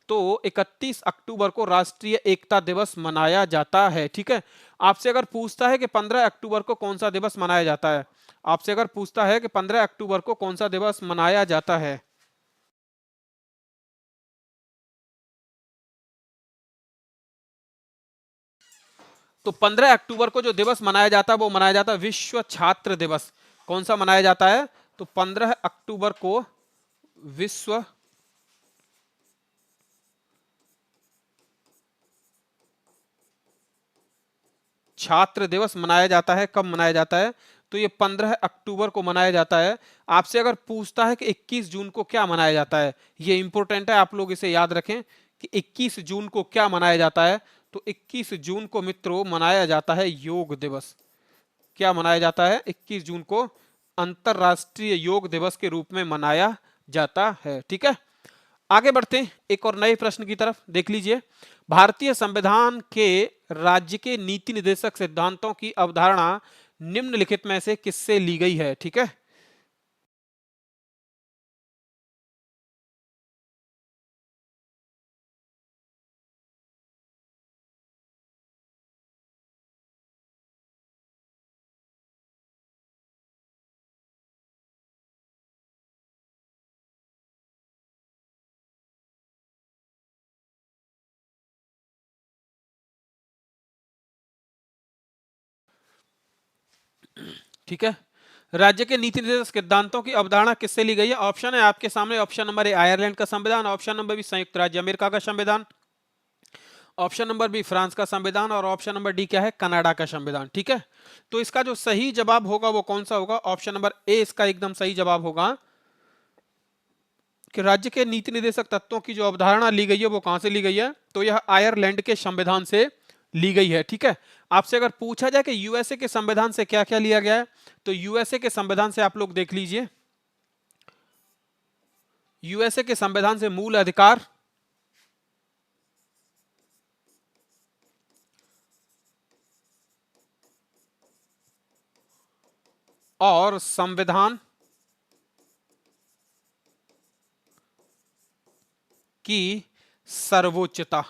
तो 31 अक्टूबर को राष्ट्रीय एकता दिवस मनाया जाता है। ठीक है, आपसे अगर पूछता है कि 15 अक्टूबर को कौन सा दिवस मनाया जाता है, आपसे अगर पूछता है कि 15 अक्टूबर को कौन सा दिवस मनाया जाता है, तो 15 अक्टूबर को जो दिवस मनाया जाता है वो मनाया जाता है विश्व छात्र दिवस। कौन सा मनाया जाता है? तो 15 अक्टूबर को विश्व छात्र दिवस मनाया जाता है। कब मनाया जाता है? तो ये 15 अक्टूबर को मनाया जाता है। आपसे अगर पूछता है कि 21 जून को क्या मनाया जाता है, ये इंपॉर्टेंट है, आप लोग इसे याद रखें कि 21 जून को क्या मनाया जाता है। तो 21 जून को मित्रों मनाया जाता है योग दिवस। क्या मनाया जाता है? 21 जून को अंतरराष्ट्रीय योग दिवस के रूप में मनाया जाता है। ठीक है, आगे बढ़ते हैं एक और नए प्रश्न की तरफ। देख लीजिए, भारतीय संविधान के राज्य के नीति निर्देशक सिद्धांतों की अवधारणा निम्नलिखित में से किससे ली गई है? ठीक है, ठीक है, राज्य के नीति निर्देशक सिद्धांतों की अवधारणा किससे ली गई है? ऑप्शन है आपके सामने, ऑप्शन नंबर ए आयरलैंड का संविधान, ऑप्शन नंबर बी संयुक्त राज्य अमेरिका का संविधान, ऑप्शन नंबर बी फ्रांस का संविधान और ऑप्शन नंबर डी क्या है? कनाडा का संविधान। ठीक है, तो इसका जो सही जवाब होगा वो कौन सा होगा? ऑप्शन नंबर ए इसका एकदम सही जवाब होगा कि राज्य के नीति निर्देशक तत्वों की जो अवधारणा ली गई है वो कहां से ली गई है? तो यह आयरलैंड के संविधान से ली गई है। ठीक है, आपसे अगर पूछा जाए कि यूएसए के संविधान से क्या क्या लिया गया है, तो यूएसए के संविधान से आप लोग देख लीजिए, यूएसए के संविधान से मूल अधिकार, और संविधान की सर्वोच्चता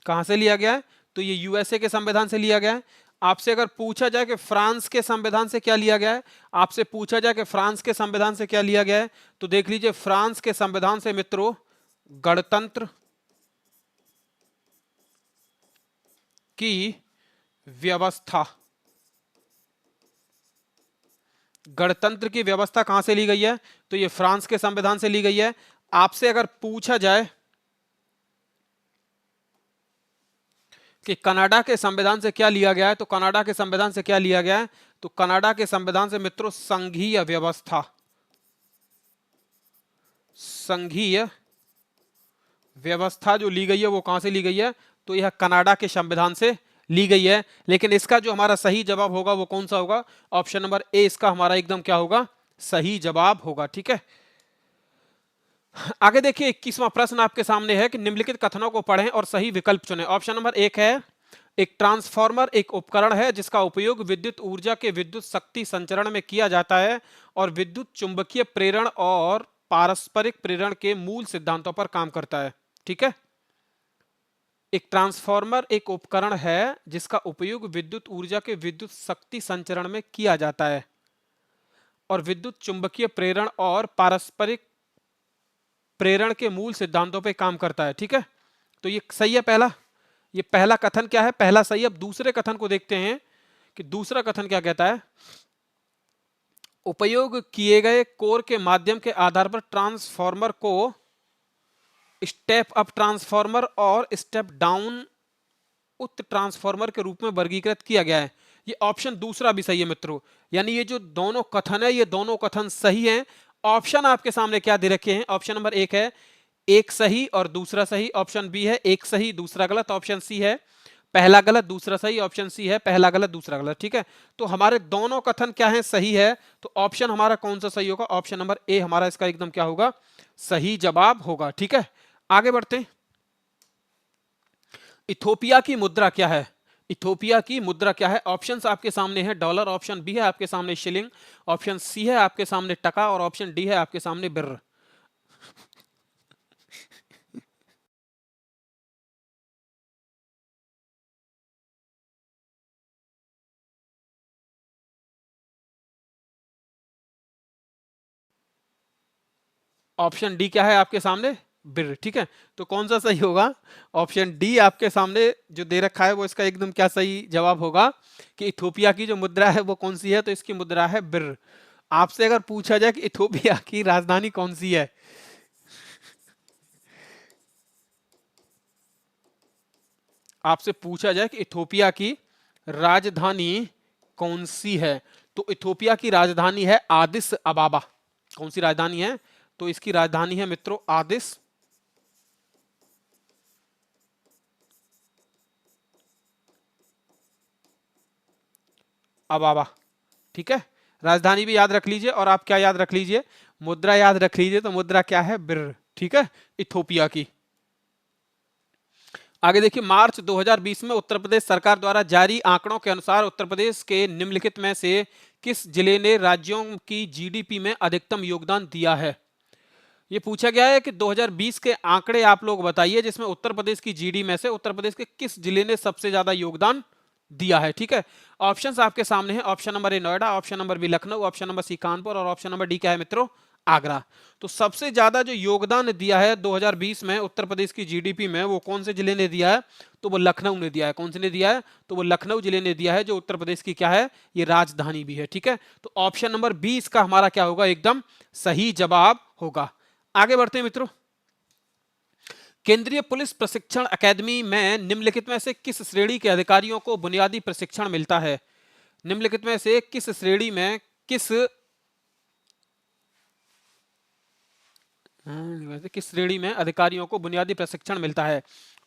कहां से लिया गया है? तो ये यूएसए के संविधान से लिया गया है। आपसे अगर पूछा जाए कि फ्रांस के संविधान से क्या लिया गया है, आपसे पूछा जाए कि फ्रांस के संविधान से क्या लिया गया है, तो देख लीजिए, फ्रांस के संविधान से मित्रों गणतंत्र की व्यवस्था, गणतंत्र की व्यवस्था कहां से ली गई है? तो ये फ्रांस के संविधान से ली गई है। आपसे अगर पूछा जाए कि कनाडा के संविधान से क्या लिया गया है, तो कनाडा के संविधान से क्या लिया गया है? तो कनाडा के संविधान से मित्रों संघीय व्यवस्था, संघीय व्यवस्था जो ली गई है वो कहां से ली गई है? तो यह कनाडा के संविधान से ली गई है। लेकिन इसका जो हमारा सही जवाब होगा वो कौन सा होगा? ऑप्शन नंबर ए इसका हमारा एकदम क्या होगा? सही जवाब होगा। ठीक है, आगे देखिए 21वां प्रश्न आपके सामने है कि निम्नलिखित कथनों को पढ़ें और सही विकल्प चुनें। ऑप्शन नंबर एक है, एक ट्रांसफार्मर एक उपकरण है जिसका उपयोग विद्युत ऊर्जा के विद्युत शक्ति संचरण में किया जाता है और विद्युत चुंबकीय प्रेरण और पारस्परिक प्रेरण के मूल सिद्धांतों पर काम करता है। ठीक है, एक ट्रांसफार्मर एक उपकरण है जिसका उपयोग विद्युत ऊर्जा के विद्युत शक्ति संचरण में किया जाता है और विद्युत चुंबकीय प्रेरण और पारस्परिक प्रेरण के मूल सिद्धांतों पर काम करता है। ठीक है, तो ये सही है पहला, ये पहला कथन क्या है? पहला सही। अब दूसरे कथन को देखते हैं कि दूसरा कथन क्या कहता है। उपयोग किए गए कोर के माध्यम के आधार पर ट्रांसफार्मर को स्टेप अप ट्रांसफार्मर और स्टेप डाउन उत ट्रांसफार्मर के रूप में वर्गीकृत किया गया है। ये ऑप्शन दूसरा भी सही है मित्रों, यानी ये जो दोनों कथन है ये दोनों कथन सही हैं। ऑप्शन आपके सामने क्या दे रखे हैं? ऑप्शन नंबर एक है एक सही और दूसरा सही, ऑप्शन बी है एक सही दूसरा गलत, ऑप्शन सी है पहला गलत दूसरा सही, ऑप्शन सी है पहला गलत दूसरा गलत। ठीक है, तो हमारे दोनों कथन क्या है, सही है। तो ऑप्शन हमारा कौन सा सही होगा, ऑप्शन नंबर ए हमारा इसका एकदम क्या होगा, सही जवाब होगा। ठीक है, आगे बढ़ते हैं। इथोपिया की मुद्रा क्या है, इथोपिया की मुद्रा क्या है, ऑप्शंस आपके सामने है डॉलर, ऑप्शन बी है आपके सामने शिलिंग, ऑप्शन सी है आपके सामने टका और ऑप्शन डी है आपके सामने बिर। ऑप्शन डी क्या है आपके सामने, बिर। ठीक है, तो कौन सा सही होगा, ऑप्शन डी आपके सामने जो दे रखा है वो इसका एकदम क्या सही जवाब होगा कि इथोपिया की जो मुद्रा है वो कौन सी है, तो इसकी मुद्रा है बिर। आपसे अगर पूछा जाए कि इथोपिया की राजधानी कौन सी है, आपसे पूछा जाए कि इथोपिया की राजधानी कौन सी है, तो इथोपिया की राजधानी है आदिस अबाबा। कौन सी राजधानी है, तो इसकी राजधानी है मित्रों आदिस अबाबा। ठीक है, राजधानी भी याद रख लीजिए और आप क्या याद रख लीजिए, मुद्रा याद रख लीजिए। तो मुद्रा क्या है, बिर। ठीक है, इथोपिया की। आगे देखिए, मार्च 2020 में उत्तर प्रदेश सरकार द्वारा जारी आंकड़ों के अनुसार उत्तर प्रदेश के निम्नलिखित में से किस जिले ने राज्यों की जीडीपी में अधिकतम योगदान दिया है। ये पूछा गया है कि 2020 के आंकड़े आप लोग बताइए जिसमें उत्तर प्रदेश की जीडी में से उत्तर प्रदेश के किस जिले ने सबसे ज्यादा योगदान दिया है। ठीक है, ऑप्शंस आपके सामने हैं, option number A Noida, option number B Lucknow, option number C Kanpur और ऑप्शन नंबर डी क्या है मित्रों, आगरा। तो सबसे ज्यादा जो योगदान दिया है 2020 में उत्तर प्रदेश की जीडीपी में, वो कौन से जिले ने दिया है, तो वो लखनऊ ने दिया है। कौन से ने दिया है, तो वो लखनऊ जिले ने दिया है, जो उत्तर प्रदेश की क्या है, ये राजधानी भी है। ठीक है, तो ऑप्शन नंबर 20 का हमारा क्या होगा, एकदम सही जवाब होगा। आगे बढ़ते हैं मित्रों। केंद्रीय पुलिस प्रशिक्षण अकादमी में निम्नलिखित में से किस श्रेणी के अधिकारियों को बुनियादी प्रशिक्षण मिलता है। निम्नलिखित में से किस श्रेणी में किस श्रेणी में अधिकारियों को बुनियादी प्रशिक्षण मिलता है।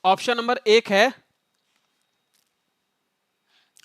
ऑप्शन नंबर एक है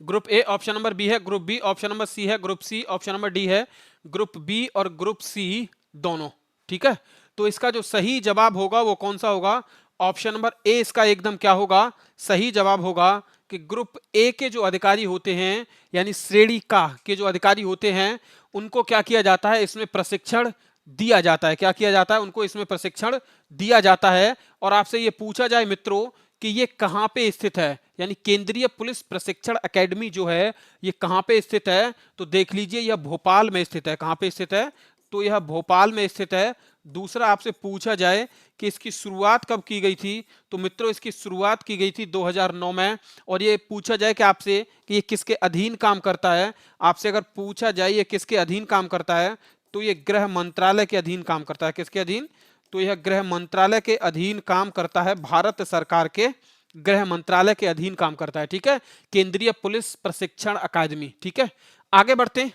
group A, option number B है group B, option number C है group C, option number D है ग्रुप बी और ग्रुप सी दोनों। ठीक है, तो इसका जो सही जवाब होगा वो कौन सा होगा, ऑप्शन नंबर ए इसका एकदम क्या होगा, सही जवाब होगा कि ग्रुप ए के जो अधिकारी होते हैं, यानी श्रेणी का के जो अधिकारी होते हैं, उनको क्या किया जाता है, इसमें प्रशिक्षण दिया जाता है। क्या किया जाता है, उनको इसमें प्रशिक्षण दिया जाता है। और आपसे ये पूछा जाए मित्रों कि ये कहां पे स्थित है, यानी केंद्रीय पुलिस प्रशिक्षण एकेडमी जो है ये कहां पे स्थित है, तो देख लीजिए यह भोपाल में स्थित है। कहां पे स्थित है, तो यह भोपाल में स्थित है। दूसरा आपसे पूछा जाए कि इसकी शुरुआत कब की गई थी, तो मित्रों इसकी शुरुआत की गई थी 2009 में। और ये पूछा जाए कि आपसे कि ये किसके अधीन काम करता है, आपसे अगर पूछा जाए ये किसके अधीन काम करता है, तो ये गृह मंत्रालय के अधीन काम करता है। किसके अधीन, तो यह गृह मंत्रालय के अधीन काम करता है, भारत सरकार के गृह मंत्रालय के अधीन काम करता है। ठीक है, केंद्रीय पुलिस प्रशिक्षण अकादमी। ठीक है, आगे बढ़ते हैं।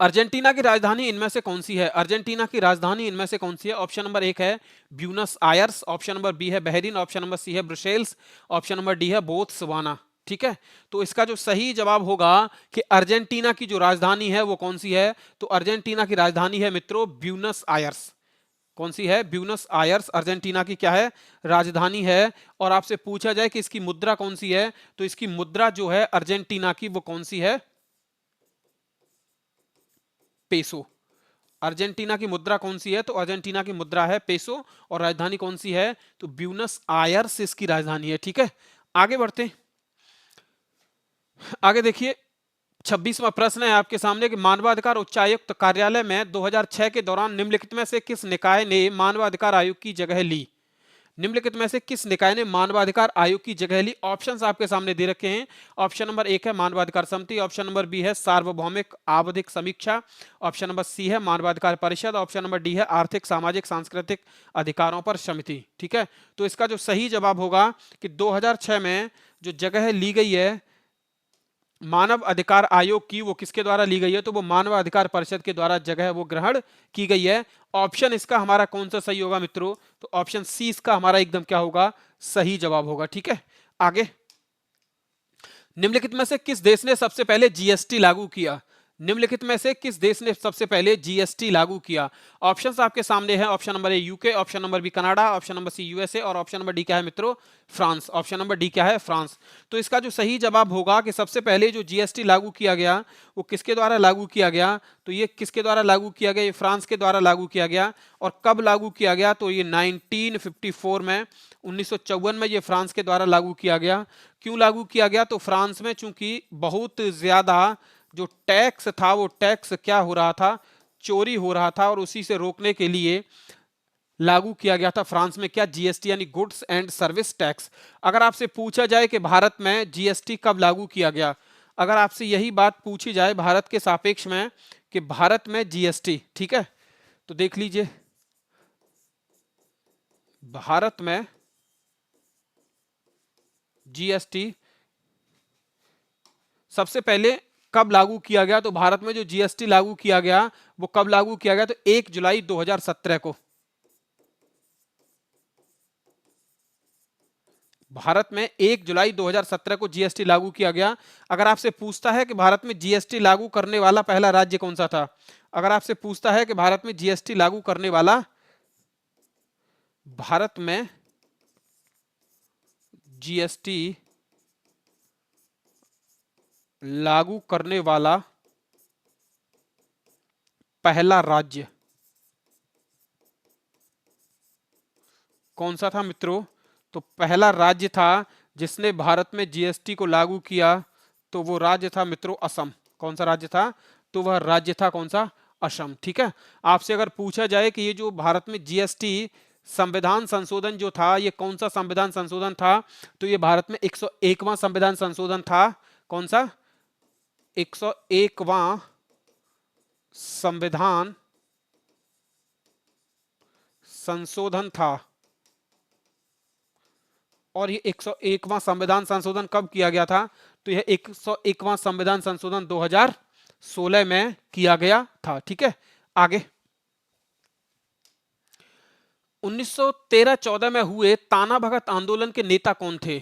अर्जेंटीना की राजधानी इनमें से कौन सी है, अर्जेंटीना की राजधानी इनमें से कौन सी है। ऑप्शन नंबर एक है Buenos Aires, option number B है बहरीन, ऑप्शन नंबर सी है ब्रुसेल्स, ऑप्शन नंबर डी है बोत्सवाना। ठीक है, तो इसका जो सही जवाब होगा कि अर्जेंटीना की जो राजधानी है वो कौन सी है, तो अर्जेंटीना की राजधानी है मित्रों ब्यूनस आयर्स। कौन सी है, ब्यूनस आयर्स अर्जेंटीना की क्या है, राजधानी है। और आपसे पूछा जाए कि इसकी मुद्रा कौन सी है, तो इसकी मुद्रा जो है अर्जेंटीना की वो कौन सी है, पेसो। अर्जेंटीना की मुद्रा कौन सी है, तो अर्जेंटीना की मुद्रा है पेसो। और राजधानी कौन सी है, तो ब्यूनस आयर्स इसकी राजधानी है। ठीक है, आगे बढ़ते हैं। आगे देखिए, 26वां प्रश्न है आपके सामने कि मानवाधिकार उच्चायुक्त कार्यालय में 2006 के दौरान निम्नलिखित में से किस निकाय ने मानवाधिकार आयोग की जगह ली। निम्नलिखित में से किस निकाय ने मानवाधिकार आयोग की जगह ली। ऑप्शंस आपके सामने दे रखे हैं। ऑप्शन नंबर एक है मानवाधिकार समिति, ऑप्शन नंबर बी है सार्वभौमिक आवधिक समीक्षा, ऑप्शन नंबर सी है मानवाधिकार परिषद, ऑप्शन नंबर डी है आर्थिक सामाजिक सांस्कृतिक अधिकारों पर समिति। ठीक है, तो इसका जो सही जवाब होगा कि 2006 में जो जगह ली गई है मानव अधिकार आयोग की वो किसके द्वारा ली गई है? तो वो मानव अधिकार परिषद के द्वारा जगह वो ग्रहण की गई है। ऑप्शन इसका हमारा कौन सा सही होगा मित्रों? तो ऑप्शन सी इसका हमारा एकदम क्या होगा? सही जवाब होगा। ठीक है, आगे। निम्नलिखित में से किस देश ने सबसे पहले जीएसटी लागू किया? निम्नलिखित में से किस देश ने सबसे पहले जीएसटी लागू किया? ऑप्शंस आपके सामने है। Option number A UK, option number B Canada, option number C USA और ऑप्शन नंबर डी क्या है मित्रों? फ्रांस। ऑप्शन नंबर डी क्या है? फ्रांस। तो इसका जो सही जवाब होगा कि सबसे पहले जो जीएसटी लागू किया गया वो किसके द्वारा लागू किया गया? तो ये किसके द्वारा लागू किया गया? ये फ्रांस के द्वारा लागू किया गया। और कब लागू किया गया? तो ये 1954 में, 1954 में ये फ्रांस के द्वारा लागू किया गया। क्यों लागू किया गया? तो फ्रांस में चूंकि बहुत ज्यादा जो टैक्स था वो टैक्स क्या हो रहा था? चोरी हो रहा था, और उसी से रोकने के लिए लागू किया गया था फ्रांस में क्या? जीएसटी, यानी गुड्स एंड सर्विस टैक्स। अगर आपसे पूछा जाए कि भारत में जीएसटी कब लागू किया गया, अगर आपसे यही बात पूछी जाए भारत के सापेक्ष में कि भारत में जीएसटी, ठीक है, तो देख लीजिए भारत में जीएसटी सबसे पहले कब लागू किया गया? तो भारत में जो जीएसटी लागू किया गया वो कब लागू किया गया? तो 1 जुलाई 2017 को भारत में 1 जुलाई 2017 को जीएसटी लागू किया गया। अगर आपसे पूछता है कि भारत में जीएसटी लागू करने वाला पहला राज्य कौन सा था, अगर आपसे पूछता है कि भारत में जीएसटी लागू करने वाला, भारत में जीएसटी लागू करने वाला पहला राज्य कौन सा था मित्रों? तो पहला राज्य था जिसने भारत में जीएसटी को लागू किया, तो वो राज्य था मित्रों असम। कौन सा राज्य था? तो वह राज्य था कौन सा? असम। ठीक है, आपसे अगर पूछा जाए कि ये जो भारत में जीएसटी संविधान संशोधन जो था ये कौन सा संविधान संशोधन था, तो ये भारत में 101वां संविधान संशोधन था। कौन सा? 101वां संविधान संशोधन था। और ये 101वां संविधान संशोधन कब किया गया था? तो यह 101वां संविधान संशोधन 2016 में किया गया था। ठीक है, आगे। 1913-14 में हुए ताना भगत आंदोलन के नेता कौन थे?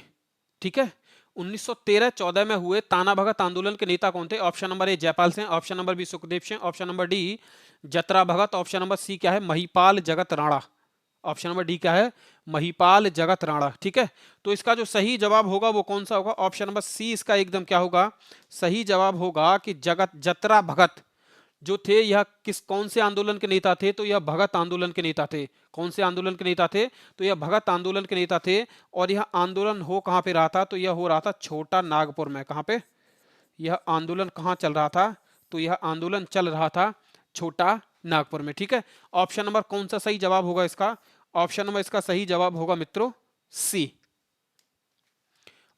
ठीक है, 1913-14 में हुए ताना भगत आंदोलन के नेता कौन थे? Option number A Jaipal Singh, option number B Sukhdev Singh, option number D Jatra Bhagat, option number C क्या है? महिपाल जगत राणा। ऑप्शन नंबर डी क्या है? महिपाल जगत राणा। ठीक है, तो इसका जो सही जवाब होगा वो कौन सा होगा? ऑप्शन नंबर सी इसका एकदम क्या होगा? सही जवाब होगा कि जतरा भगत जो थे यह कौन से आंदोलन के नेता थे? तो यह भगत आंदोलन के नेता थे। कौन से आंदोलन के नेता थे? तो यह भगत आंदोलन के नेता थे। और यह आंदोलन हो कहां पे रहा था? तो यह हो रहा था छोटा नागपुर में। कहां पे यह आंदोलन कहां चल रहा था? तो यह आंदोलन चल रहा था छोटा नागपुर में। ठीक है, ऑप्शन नंबर कौन सा सही जवाब होगा इसका? ऑप्शन नंबर इसका सही जवाब होगा मित्रों सी।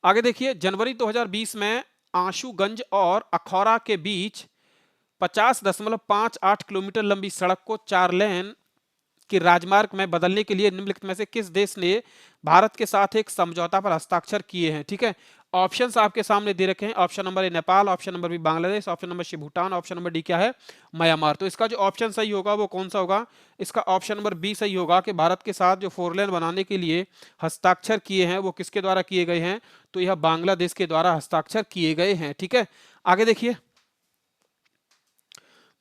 आगे देखिए, जनवरी 2020 में आशुगंज और अखौरा के बीच 50.58 किलोमीटर लंबी सड़क को 4 लेन के राजमार्ग में बदलने के लिए निम्नलिखित में से किस देश ने भारत के साथ एक समझौता पर हस्ताक्षर किए हैं? ठीक है, ऑप्शंस आपके सामने दे रखे हैं। Option number A Nepal, option number B Bangladesh, option number C Bhutan, option number D क्या है? म्यांमार। तो इसका जो ऑप्शन सही होगा वो कौन सा होगा? इसका ऑप्शन नंबर बी सही होगा कि भारत के साथ जो 4 लेन बनाने के लिए हस्ताक्षर किए हैं वो किसके द्वारा किए गए हैं? तो यह बांग्लादेश के द्वारा हस्ताक्षर किए गए हैं। ठीक है, आगे देखिए,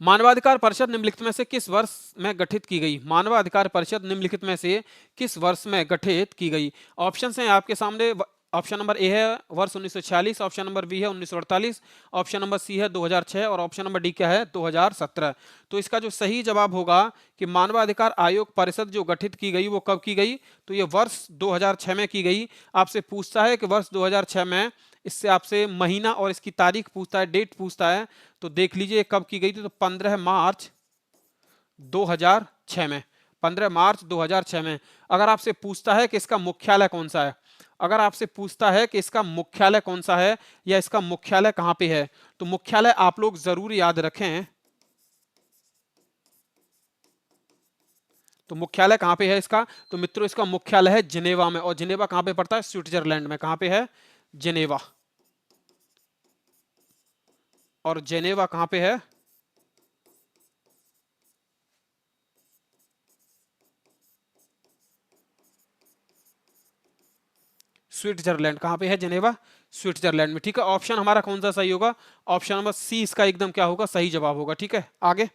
मानवाधिकार परिषद निम्नलिखित में से किस वर्ष में गठित की गई? मानवाधिकार परिषद निम्नलिखित में से किस वर्ष में गठित की गई? ऑप्शन हैं आपके सामने। ऑप्शन नंबर ए है वर्ष 1946, ऑप्शन नंबर बी है 1948, ऑप्शन नंबर सी है 2006 और ऑप्शन नंबर डी क्या है? 2017। तो इसका जो सही जवाब होगा कि मानवाधिकार आयोग परिषद जो गठित की गई वो कब की गई? तो ये वर्ष 2006 में की गई। आपसे पूछता है कि वर्ष 2006 में, इससे आपसे महीना और इसकी तारीख पूछता है, डेट पूछता है, तो देख लीजिए कब की गई थी। तो 15 मार्च 2006 में, 15 मार्च 2006 में। अगर आपसे पूछता है कि इसका मुख्यालय कौन सा है, अगर आपसे पूछता है कि इसका मुख्यालय कौन सा है या इसका मुख्यालय कहां पे है, तो मुख्यालय आप लोग जरूर याद रखें। तो मुख्यालय कहां पे है इसका? तो मित्रों इसका मुख्यालय है जिनेवा में। और जिनेवा कहां पे पड़ता है? स्विट्जरलैंड में। कहां पे है? जिनेवा। और जेनेवा कहां पे है? स्विट्जरलैंड। कहां पे है जेनेवा? स्विट्जरलैंड में। ठीक है, ऑप्शन हमारा कौन सा सही होगा? ऑप्शन नंबर सी इसका एकदम क्या होगा? सही जवाब होगा। ठीक है, आगे।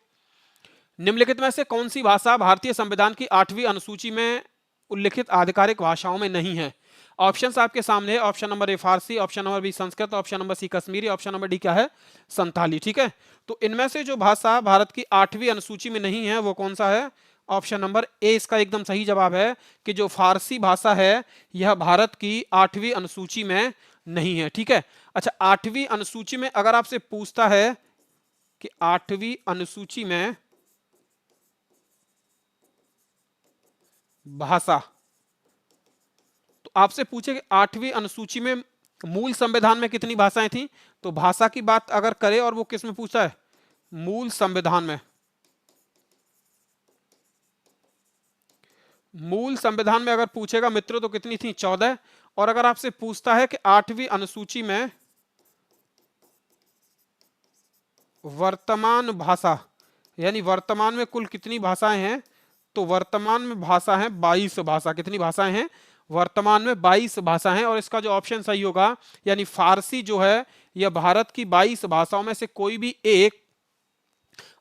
निम्नलिखित में से कौन सी भाषा भारतीय संविधान की 8वीं अनुसूची में उल्लिखित आधिकारिक भाषाओं में नहीं है? ऑप्शंस आपके सामने है। Option number A Farsi, option number B Sanskrit, option number C Kashmiri, option number D क्या है? संथाली। ठीक है, तो इनमें से जो भाषा भारत की 8वीं अनुसूची में नहीं है वो कौन सा है? ऑप्शन नंबर ए इसका एकदम सही जवाब है कि जो फारसी भाषा है यह भारत की 8वीं अनुसूची में नहीं है। ठीक है, अच्छा, 8वीं अनुसूची में अगर आपसे पूछता है कि 8वीं अनुसूची में भाषा, तो आपसे पूछे कि 8वीं अनुसूची में मूल संविधान में कितनी भाषाएं थी, तो भाषा की बात अगर करे और वो किस में पूछा है? मूल संविधान में। मूल संविधान में अगर पूछेगा मित्रों तो कितनी थी? 14। और अगर आपसे पूछता है कि 8वीं अनुसूची में वर्तमान भाषा, यानी वर्तमान में कुल कितनी भाषाएं हैं, तो वर्तमान में भाषा है 22 भाषा। कितनी भाषाएं हैं? वर्तमान में 22 भाषा हैं। और इसका जो ऑप्शन सही होगा, यानी फारसी जो है यह भारत की 22 भाषाओं में से कोई भी एक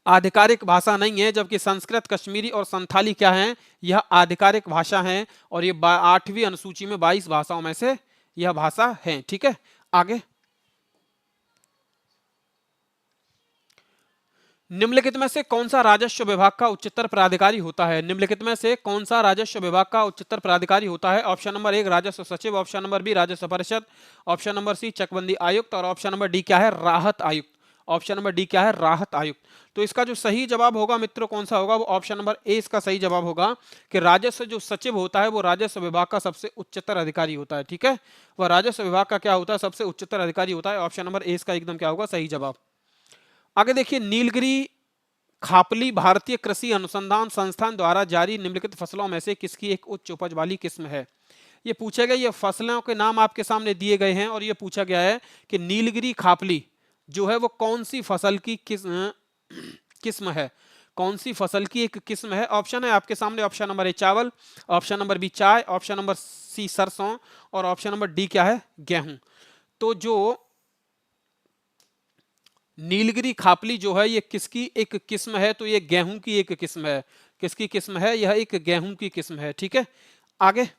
आधिकारिक भाषा नहीं है, जबकि संस्कृत, कश्मीरी और संथाली क्या है? यह आधिकारिक भाषा हैं और ये 8वीं अनुसूची में 22 भाषाओं में से यह भाषा है। ठीक है, आगे। निम्नलिखित में से कौन सा राजस्व विभाग का उच्चतर पदाधिकारी होता है? निम्नलिखित में से कौन सा राजस्व विभाग का उच्चतर पदाधिकारी होता है? ऑप्शन नंबर 1 राजस्व सचिव, ऑप्शन नंबर बी राजस्व परिषद, ऑप्शन नंबर सी चकबंदी आयुक्त और ऑप्शन नंबर डी क्या है? राहत आयुक्त। ऑप्शन नंबर डी क्या है? राहत आयुक्त। तो इसका जो सही जवाब होगा मित्रों कौन सा होगा? वो ऑप्शन नंबर ए इसका सही जवाब होगा कि राजस्व जो सचिव होता है वो राजस्व विभाग का सबसे उच्चतर अधिकारी होता है। ठीक है, वह राजस्व विभाग का क्या होता है? सबसे उच्चतर अधिकारी होता है। ऑप्शन नंबर ए इसका एकदम क्या होगा? सही जवाब। आगे देखिए, नीलगिरी खापली भारतीय कृषि अनुसंधान संस्थान द्वारा जारी निम्नलिखित फसलों में से किसकी एक उच्च उपज वाली किस्म है? ये पूछा गया, ये फसलों के नाम आपके सामने दिए गए हैं और ये पूछा गया है कि नीलगिरी खापली जो है वो कौन सी फसल की किस्म है? कौन सी फसल की एक किस्म है? ऑप्शन है आपके सामने। ऑप्शन नंबर ए चावल, ऑप्शन नंबर बी चाय, ऑप्शन नंबर सी सरसों और ऑप्शन नंबर डी क्या है? गेहूं। तो जो नीलगिरी खापली जो है ये किसकी एक किस्म है? तो ये गेहूं की एक किस्म है। किसकी किस्म है? यह एक गेहूं की किस्म है। ठीक है, आगे।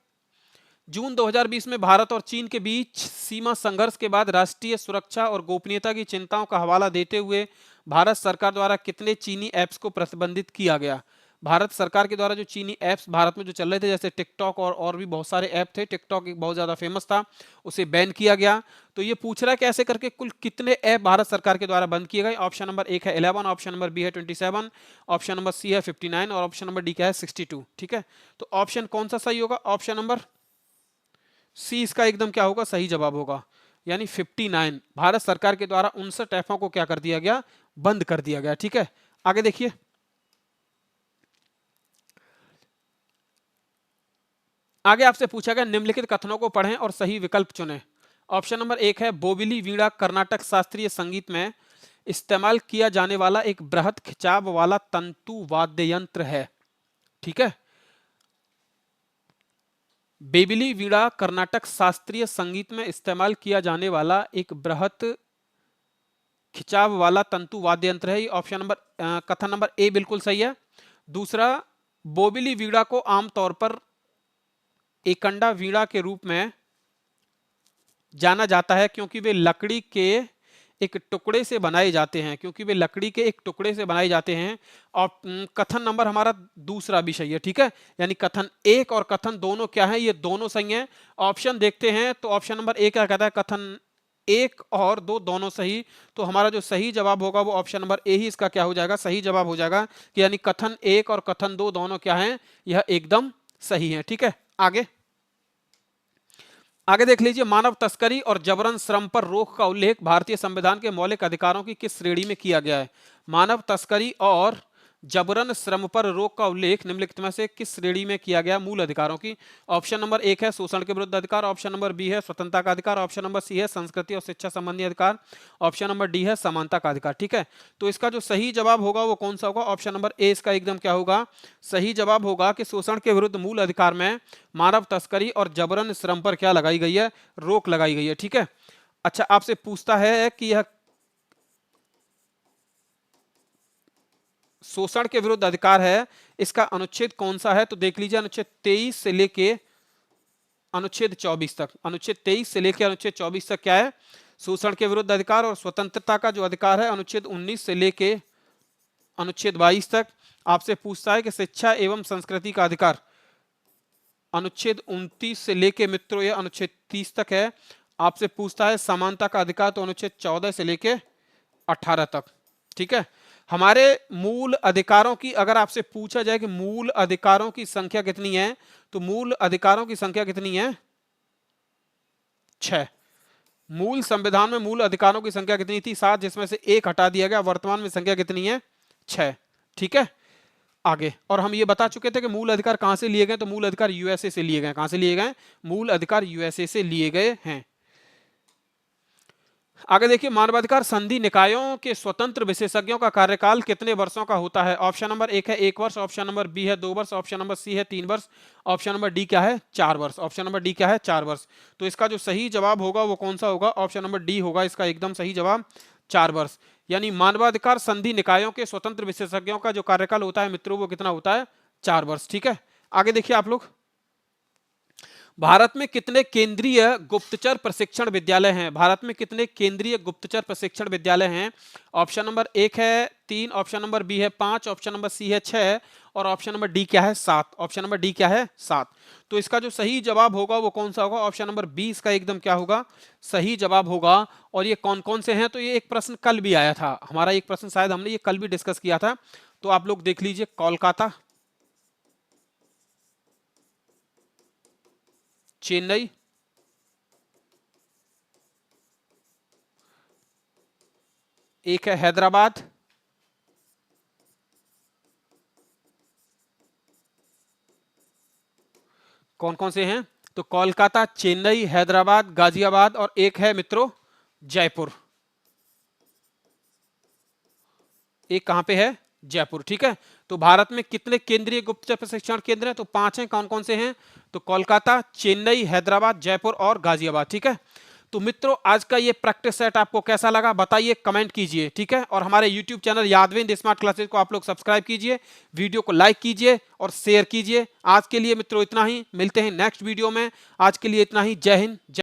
जून 2020 में भारत और चीन के बीच सीमा संघर्ष के बाद राष्ट्रीय सुरक्षा और गोपनीयता की चिंताओं का हवाला देते हुए भारत सरकार द्वारा कितने चीनी ऐप्स को प्रतिबंधित किया गया? भारत सरकार के द्वारा जो चीनी ऐप्स भारत में जो चल रहे थे, जैसे टिकटॉक और भी बहुत सारे ऐप थे, टिकटॉक एक बहुत ज्यादा फेमस था, उसे बैन किया गया। तो ये पूछ रहा है कि ऐसे करके कुल कितने ऐप भारत सरकार के द्वारा बंद किए गए? ऑप्शन नंबर 1 है 11, ऑप्शन नंबर बी है 27, ऑप्शन नंबर सी है 59 और ऑप्शन नंबर डी क्या है? 62। ठीक है, तो ऑप्शन कौन सा सही होगा? ऑप्शन नंबर सी इसका एकदम क्या होगा? सही जवाब होगा, यानी 59 भारत सरकार के द्वारा 59 ऐपों को क्या कर दिया गया? बंद कर दिया गया। ठीक है, आगे देखिए। आगे आपसे पूछा गया निम्नलिखित कथनों को पढ़ें और सही विकल्प चुनें। ऑप्शन नंबर 1 है बोबिली वीणा कर्नाटक शास्त्रीय संगीत में इस्तेमाल किया जाने वाला एक बृहद खिंचाव वाला तंतु वाद्य यंत्र है। ठीक है, बेबिली वीणा कर्नाटक शास्त्रीय संगीत में इस्तेमाल किया जाने वाला एक बृहद खिंचाव वाला तंतु वाद्य यंत्र है। ऑप्शन नंबर कथन नंबर ए बिल्कुल सही है। दूसरा, बोबिली वीणा को आमतौर पर एकंडा वीणा के रूप में जाना जाता है क्योंकि वे लकड़ी के एक टुकड़े से बनाए जाते हैं, क्योंकि वे लकड़ी के एक टुकड़े से बनाए जाते हैं। और कथन नंबर हमारा दूसरा भी सही है। ठीक है, यानी कथन 1 और कथन दोनों क्या है? ये दोनों सही हैं। ऑप्शन देखते हैं तो ऑप्शन नंबर 1 क्या कहता है? कथन 1 और 2 दोनों सही। तो हमारा जो सही जवाब होगा वो ऑप्शन नंबर ए ही इसका क्या हो जाएगा? सही जवाब हो जाएगा कि यानी कथन 1 और कथन 2 दोनों क्या हैं? यह एकदम सही है। ठीक है, आगे। आगे देख लीजिए, मानव तस्करी और जबरन श्रम पर रोक का उल्लेख भारतीय संविधान के मौलिक अधिकारों की किस श्रेणी में किया गया है? मानव तस्करी और जबरन श्रम पर रोक का उल्लेख निम्नलिखित में से किस श्रेणी में किया गया? मूल अधिकारों की। ऑप्शन नंबर 1 है शोषण के विरुद्ध अधिकार, ऑप्शन नंबर बी है स्वतंत्रता का अधिकार, ऑप्शन नंबर सी है संस्कृति और शिक्षा संबंधी अधिकार, ऑप्शन नंबर डी है समानता का अधिकार। ठीक है, तो इसका जो सही जवाब होगा वो कौन सा होगा? ऑप्शन नंबर ए इसका एकदम क्या होगा? सही जवाब होगा कि शोषण के विरुद्ध मूल अधिकार में मानव तस्करी और जबरन श्रम पर क्या लगाई गई है? रोक लगाई गई है। ठीक है, अच्छा आपसे पूछता है कि यह शोषण के विरुद्ध अधिकार है, इसका अनुच्छेद कौन सा है? तो देख लीजिए अनुच्छेद 23 से लेके अनुच्छेद 24 तक। अनुच्छेद 23 से लेके अनुच्छेद 24 तक क्या है? शोषण के विरुद्ध अधिकार। और स्वतंत्रता का जो अधिकार है अनुच्छेद 19 से लेके अनुच्छेद 22 तक। आपसे पूछता है कि शिक्षा एवं संस्कृति का अधिकार अनुच्छेद 29 से लेके मित्रों यह अनुच्छेद 30 तक है। आपसे पूछता है समानता का अधिकार, तो अनुच्छेद 14 से लेके 18 तक। ठीक है, हमारे मूल अधिकारों की अगर आपसे पूछा जाए कि मूल अधिकारों की संख्या कितनी है, तो मूल अधिकारों की संख्या कितनी है? 6। मूल संविधान में मूल अधिकारों की संख्या कितनी थी? 7, जिसमें से 1 हटा दिया गया। वर्तमान में संख्या कितनी है? 6। ठीक है, आगे और हम ये बता चुके थे कि मूल अधिकार कहां से लिए गए, तो मूल अधिकार यूएसए से लिए गए। कहां से लिए गए? मूल अधिकार यूएसए से लिए गए हैं। आगे देखिए, मानवाधिकार संधि निकायों के स्वतंत्र विशेषज्ञों का कार्यकाल कितने वर्षों का होता है? ऑप्शन नंबर 1 है 1 वर्ष, ऑप्शन नंबर बी है 2 वर्ष, ऑप्शन नंबर सी है 3 वर्ष, ऑप्शन नंबर डी क्या है? 4 वर्ष। ऑप्शन नंबर डी क्या है? 4 वर्ष। तो इसका जो सही जवाब होगा वो कौन सा होगा? ऑप्शन नंबर डी होगा इसका एकदम सही जवाब, 4 वर्ष। यानी मानवाधिकार संधि निकायों के स्वतंत्र विशेषज्ञों का जो कार्यकाल होता है मित्रों वो कितना होता है? 4 वर्ष। ठीक है, आगे देखिए आप लोग, भारत में कितने केंद्रीय गुप्तचर प्रशिक्षण विद्यालय हैं? भारत में कितने केंद्रीय गुप्तचर प्रशिक्षण विद्यालय हैं? ऑप्शन नंबर 1 है 3, ऑप्शन नंबर बी है 5, ऑप्शन नंबर सी है 6 और ऑप्शन नंबर डी क्या है? 7। ऑप्शन नंबर डी क्या है? 7। तो इसका जो सही जवाब होगा वो कौन सा होगा? ऑप्शन नंबर बी इसका एकदम क्या होगा? सही जवाब होगा। और ये कौन कौन से हैं? तो ये एक प्रश्न कल भी आया था हमारा, एक प्रश्न शायद हमने ये कल भी डिस्कस किया था, तो आप लोग देख लीजिए। कोलकाता, चेन्नई, एक है हैदराबाद, कौन कौन से हैं? तो कोलकाता, चेन्नई, हैदराबाद, गाजियाबाद और एक है मित्रों जयपुर। एक कहां पे है? जयपुर। ठीक है, तो भारत में कितने केंद्रीय गुप्तचर प्रशिक्षण केंद्र हैं? तो 5 हैं। कौन कौन से हैं? तो कोलकाता, चेन्नई, हैदराबाद, जयपुर और गाजियाबाद। ठीक है, तो मित्रों आज का ये प्रैक्टिस सेट आपको कैसा लगा बताइए, कमेंट कीजिए। ठीक है, और हमारे यूट्यूब चैनल यादविंद स्मार्ट क्लासेस को आप लोग सब्सक्राइब कीजिए, वीडियो को लाइक कीजिए और शेयर कीजिए। आज के लिए मित्रों इतना ही, मिलते हैं नेक्स्ट वीडियो में। आज के लिए इतना ही, जय हिंद।